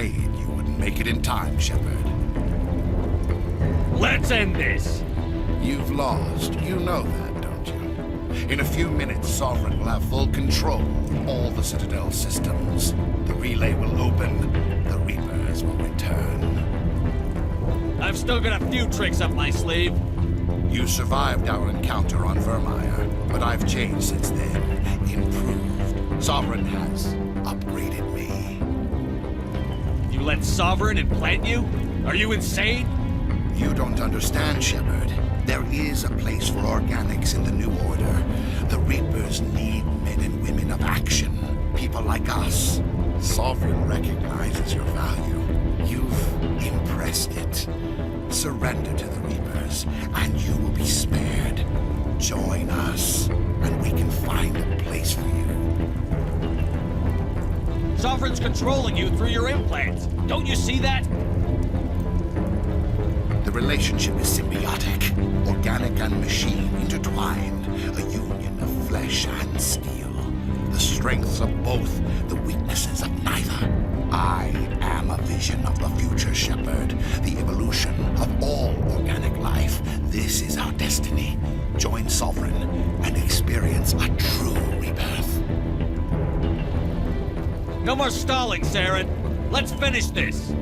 S19: afraid you wouldn't make it in time, Shepard.
S1: Let's end this!
S19: You've lost. You know that, don't you? In a few minutes, Sovereign will have full control of all the Citadel systems. The relay will open. The Reapers will return.
S1: I've still got a few tricks up my sleeve.
S19: You survived our encounter on Vermeer, but I've changed since then. Improved. Sovereign has upgraded me.
S1: You let Sovereign implant you? Are you insane?
S19: You don't understand, Shepard. There is a place for organics in the New Order. The Reapers need men and women of action. People like us. Sovereign recognizes your value. You've impressed it. Surrender to the Reapers, and you will be spared. Join us, and we can find a place for you.
S1: Sovereign's controlling you through your implants. Don't you see that?
S19: The relationship is symbiotic, organic and machine intertwined, a union of flesh and steel. The strengths of both, the weaknesses of neither. I am a vision of the future, Shepard, the evolution of all organic life. This is our destiny. Join Sovereign and experience a true rebirth.
S1: No more stalling, Saren. Let's finish this.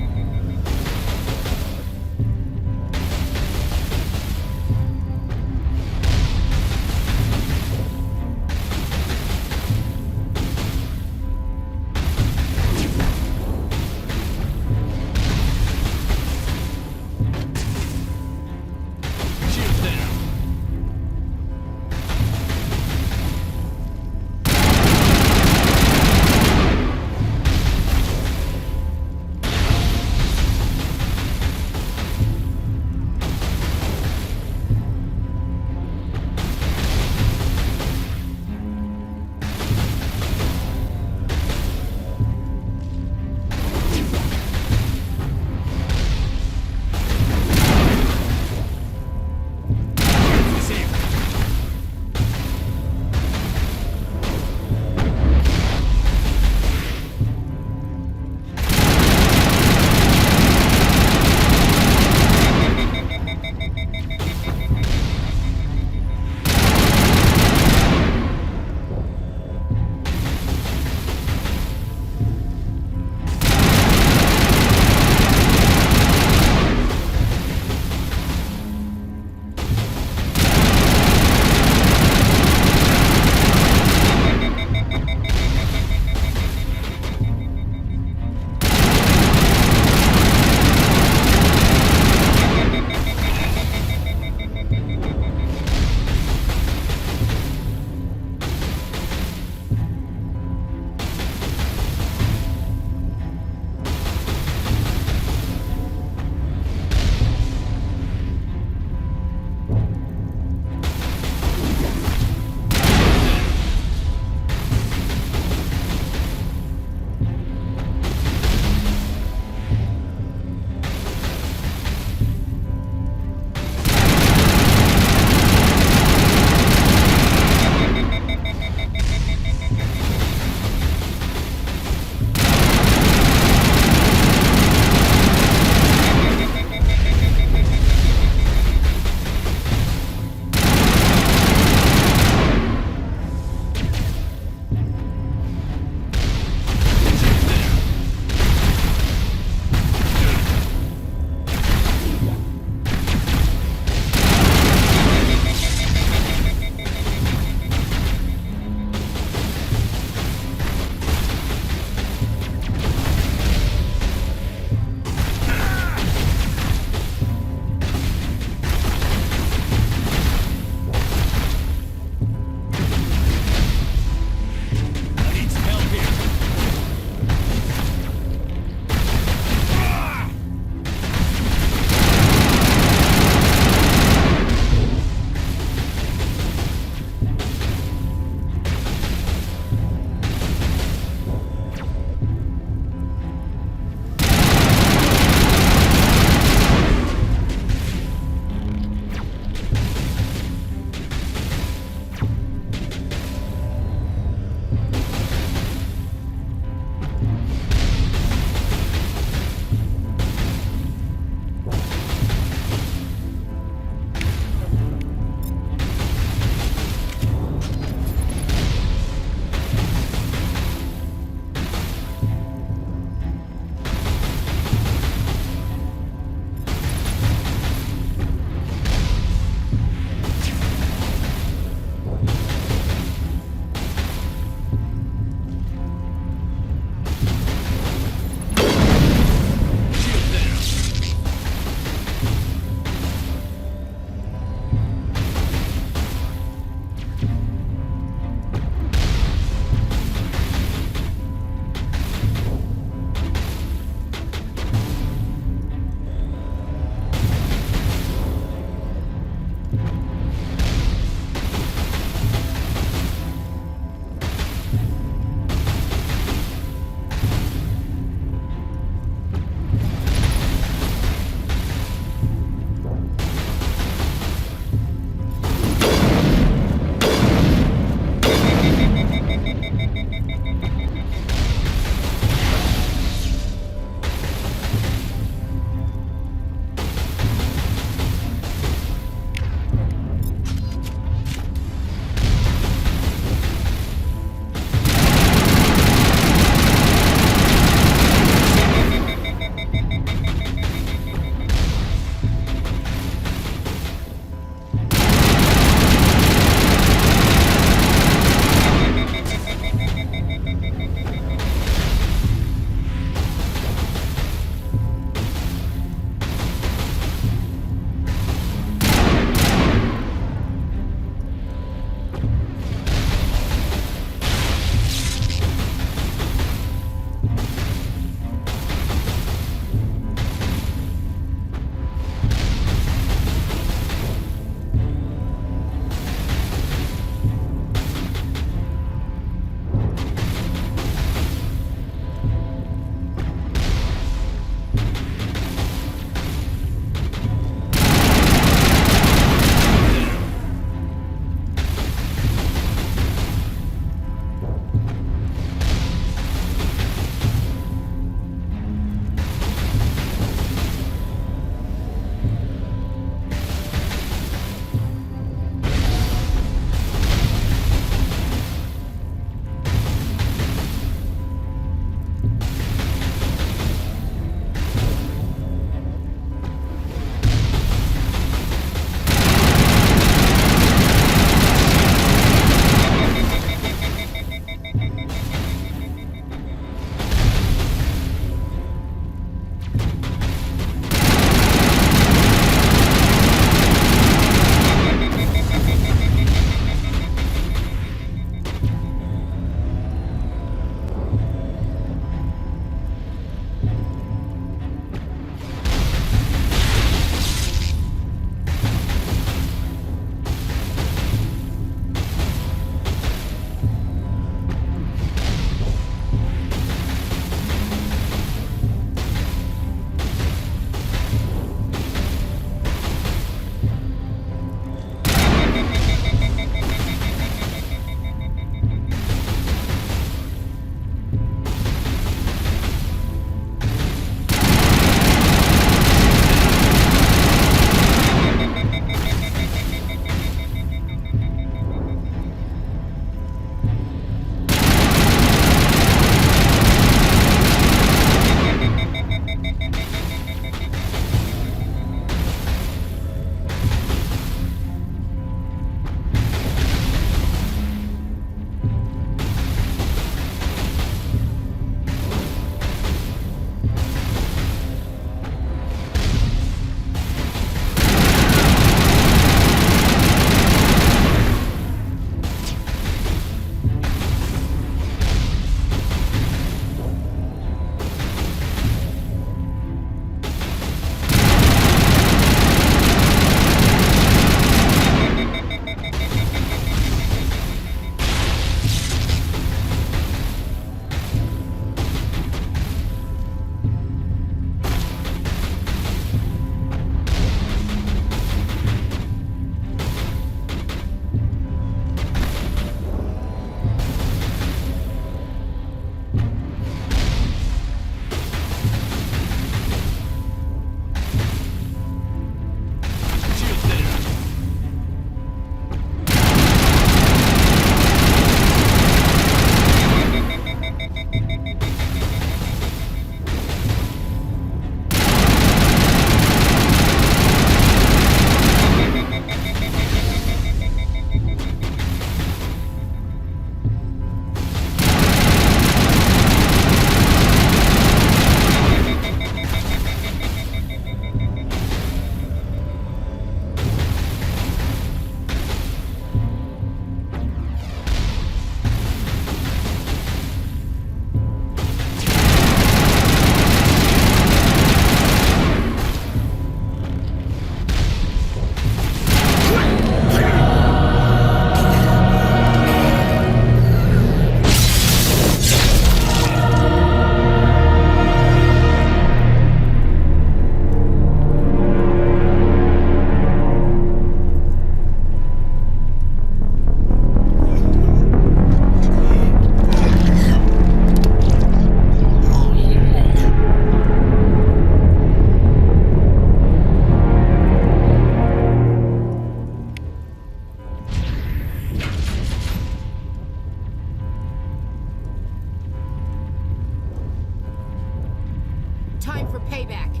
S17: time for payback.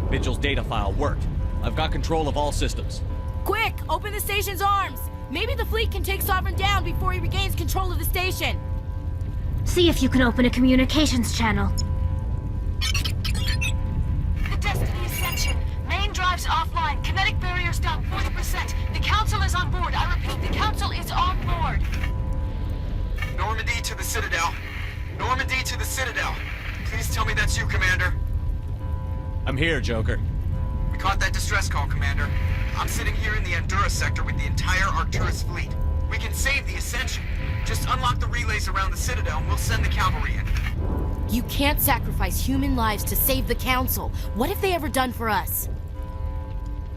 S2: Vigil's data file worked. I've got control of all systems.
S17: Quick, open the station's arms. Maybe the fleet can take Sovereign down before he regains control of the station.
S15: See if you can open a communications channel.
S8: The Destiny Ascension. Main drives offline. Kinetic barriers down 40%. The Council is on board. I repeat, the Council is on board.
S4: Normandy to the Citadel. Normandy to the Citadel. Please tell me that's you, Commander.
S2: I'm here, Joker.
S4: We caught that distress call, Commander. I'm sitting here in the Endura sector with the entire Arcturus fleet. We can save the Ascension. Just unlock the relays around the Citadel and we'll send the cavalry in.
S17: You can't sacrifice human lives to save the Council. What have they ever done for us?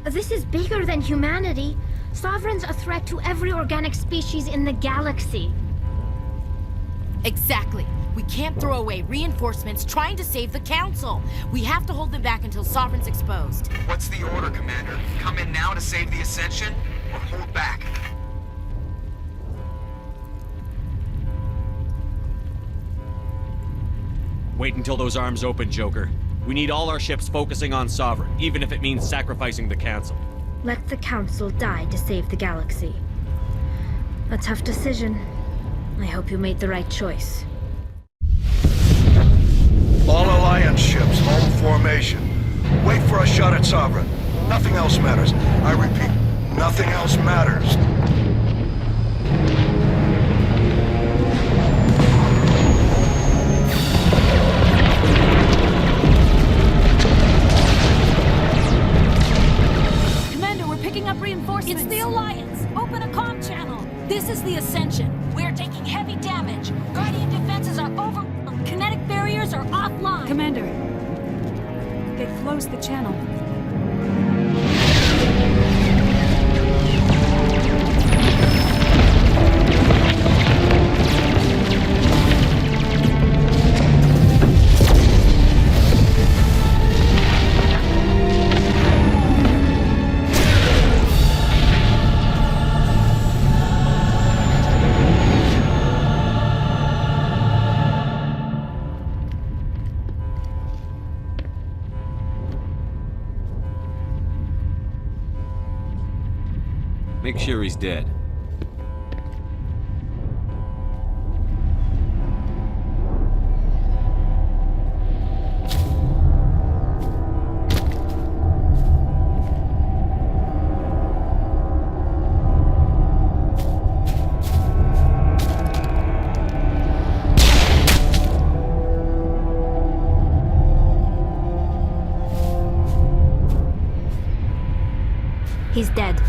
S15: This is bigger than humanity. Sovereign's a threat to every organic species in the galaxy.
S17: Exactly. We can't throw away reinforcements trying to save the Council. We have to hold them back until Sovereign's exposed.
S4: What's the order, Commander? Come in now to save the Ascension, or hold back?
S2: Wait until those arms open, Joker. We need all our ships focusing on Sovereign, even if it means sacrificing the Council.
S15: Let the Council die to save the galaxy. A tough decision. I hope you made the right choice.
S16: All Alliance ships, home formation. Wait for a shot at Sovereign. Nothing else matters. I repeat, nothing else matters.
S8: Commander, we're picking up reinforcements. It's the Alliance. Open a comm channel. This is the Ascension. We're taking heavy damage. Guardian defenses are over. Kinetic barriers are offline. Commander, they've closed the channel.
S2: Make sure he's dead.
S15: He's dead.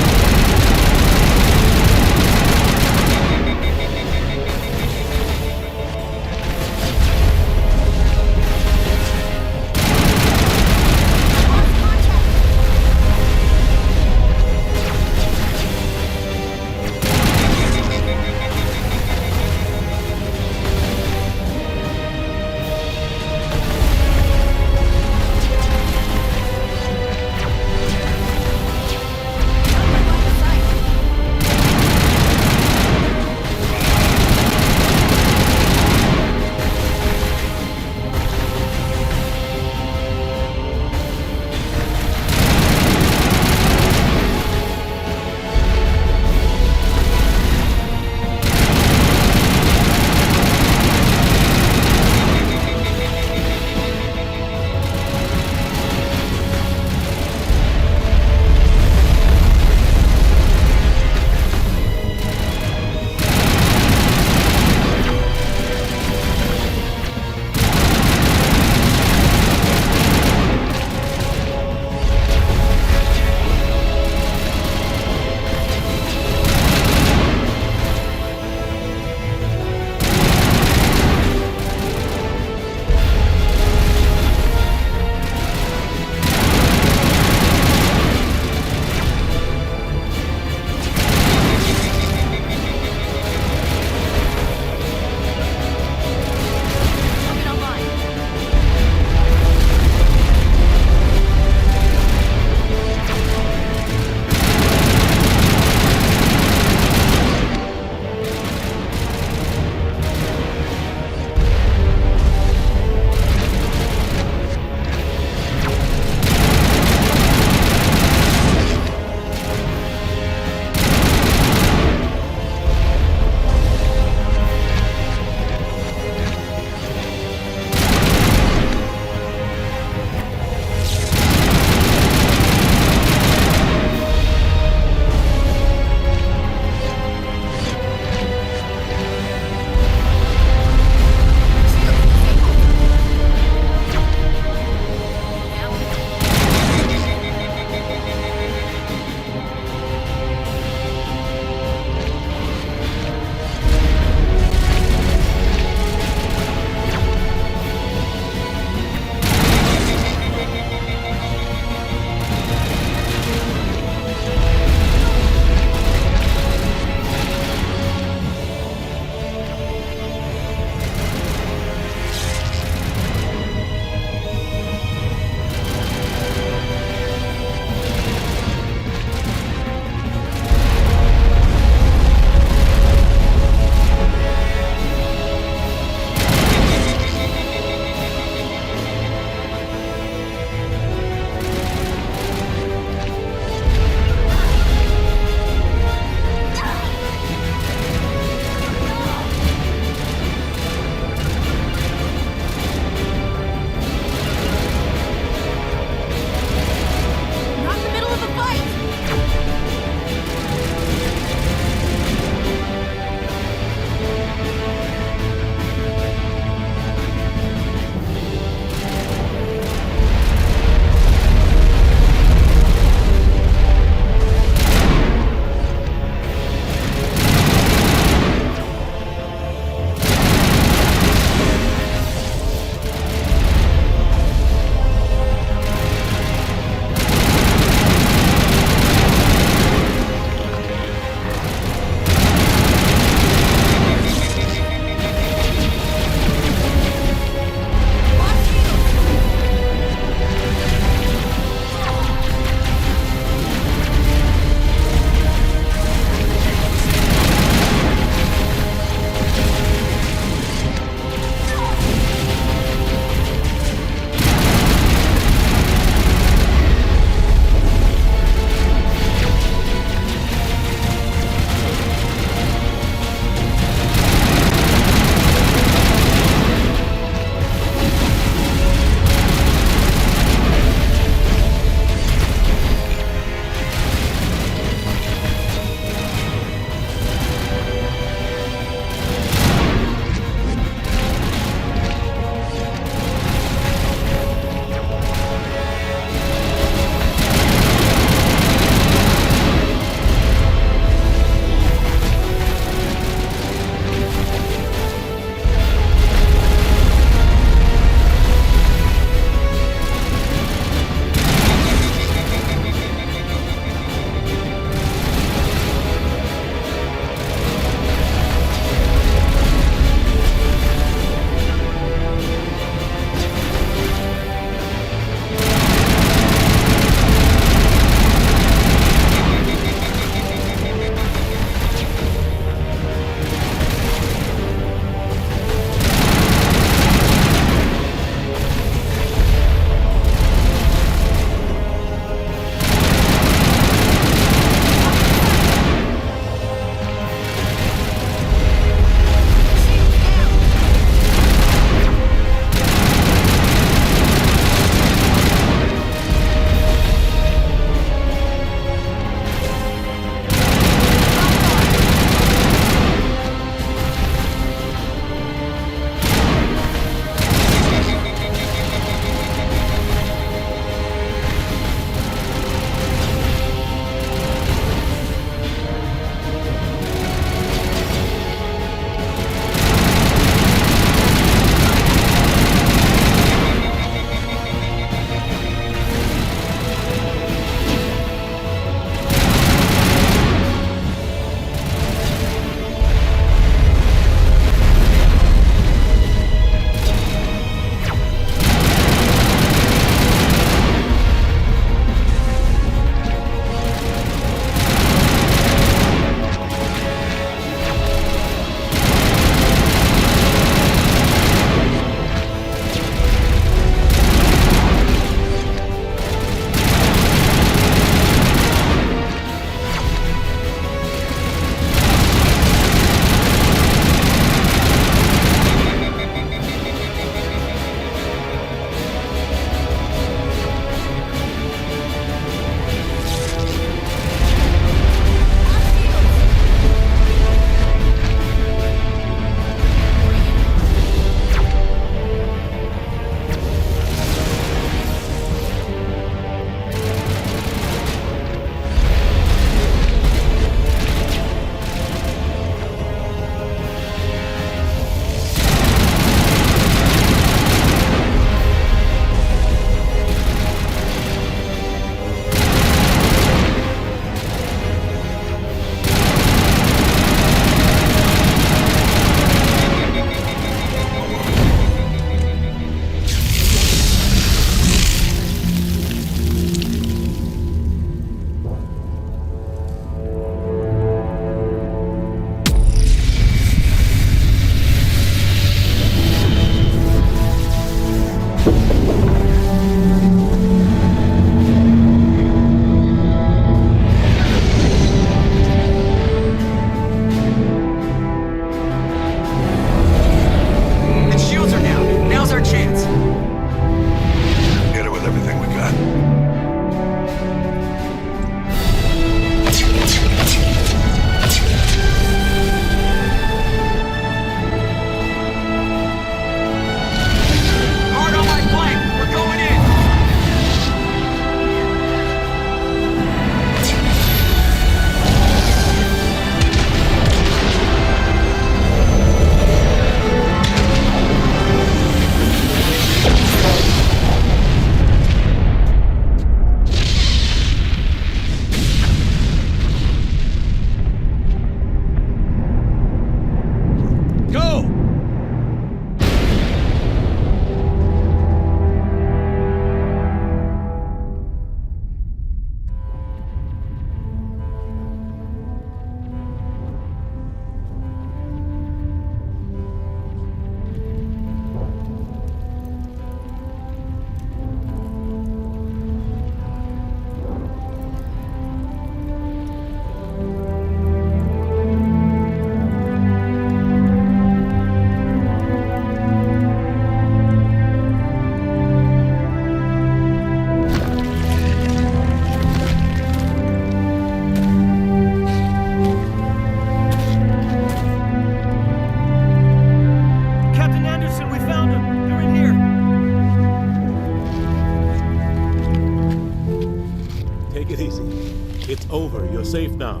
S14: safe now.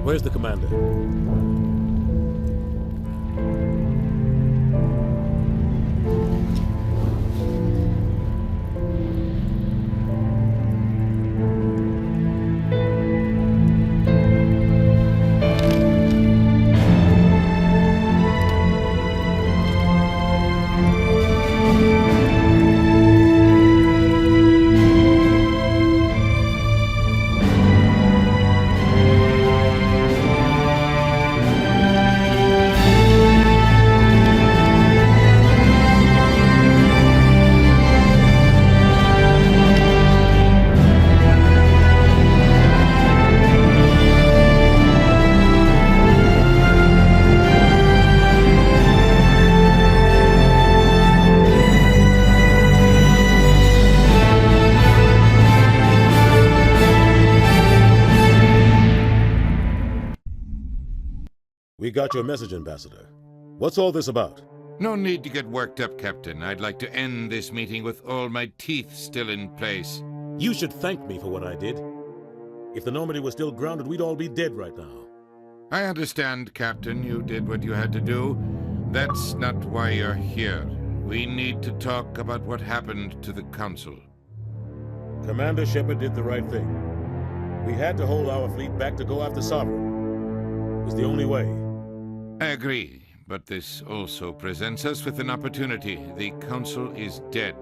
S14: Where's the commander? We got your message, Ambassador. What's all this about?
S5: No need to get worked up, Captain. I'd like to end this meeting with all my teeth still in place.
S14: You should thank me for what I did. If the Normandy was still grounded, we'd all be dead right now.
S5: I understand, Captain. You did what you had to do. That's not why you're here. We need to talk about what happened to the Council.
S14: Commander Shepard did the right thing. We had to hold our fleet back to go after Sovereign. It was the only way.
S5: I agree, but this also presents us with an opportunity. The Council is dead.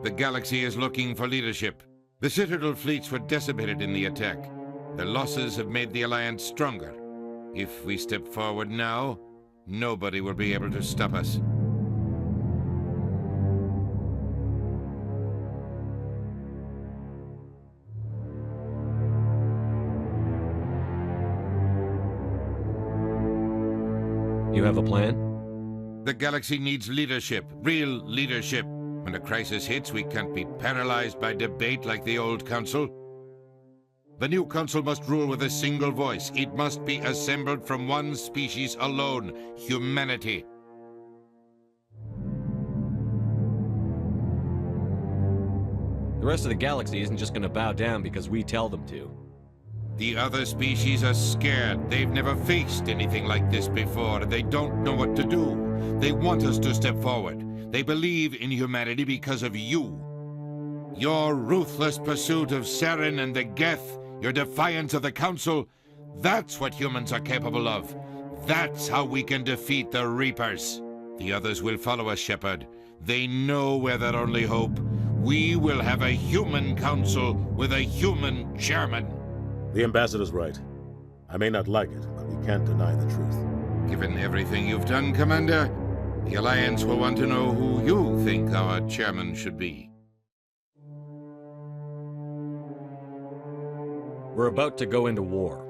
S5: The galaxy is looking for leadership. The Citadel fleets were decimated in the attack. Their losses have made the Alliance stronger. If we step forward now, nobody will be able to stop us.
S2: You have a plan?
S5: The galaxy needs leadership, real leadership. When a crisis hits, we can't be paralyzed by debate like the old Council. The new Council must rule with a single voice. It must be assembled from one species alone, humanity.
S2: The rest of the galaxy isn't just gonna bow down because we tell them to.
S5: The other species are scared. They've never faced anything like this before. They don't know what to do. They want us to step forward. They believe in humanity because of you. Your ruthless pursuit of Saren and the Geth, your defiance of the Council, that's what humans are capable of. That's how we can defeat the Reapers. The others will follow us, Shepard. They know we're their only hope. We will have a human council with a human chairman.
S14: The Ambassador's right. I may not like it, but we can't deny the truth.
S5: Given everything you've done, Commander, the Alliance will want to know who you think our chairman should be.
S2: We're about to go into war.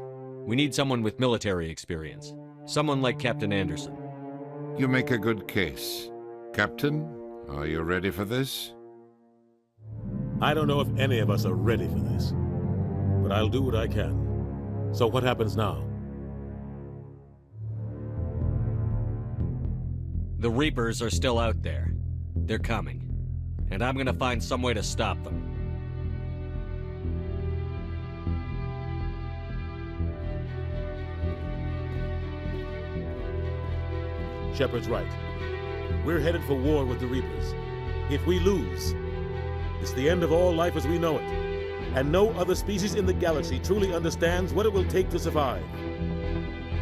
S2: We need someone with military experience. Someone like Captain Anderson.
S5: You make a good case. Captain, are you ready for this?
S14: I don't know if any of us are ready for this, but I'll do what I can. So what happens now?
S2: The Reapers are still out there. They're coming. And I'm gonna find some way to stop them.
S14: Shepard's right. We're headed for war with the Reapers. If we lose, it's the end of all life as we know it. And no other species in the galaxy truly understands what it will take to survive.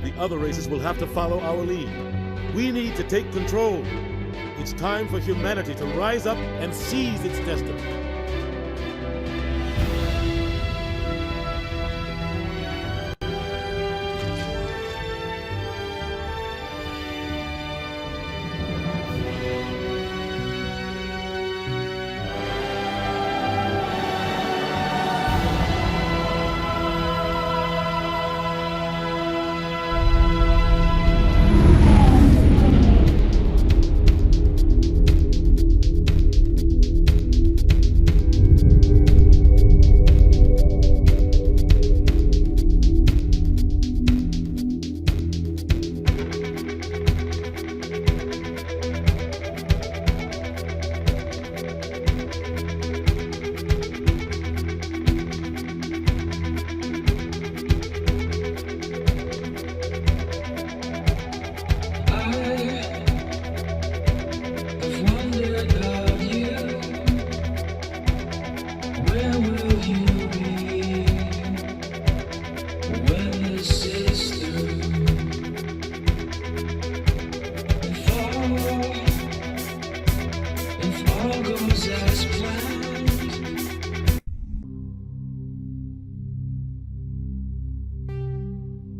S14: The other races will have to follow our lead. We need to take control. It's time for humanity to rise up and seize its destiny.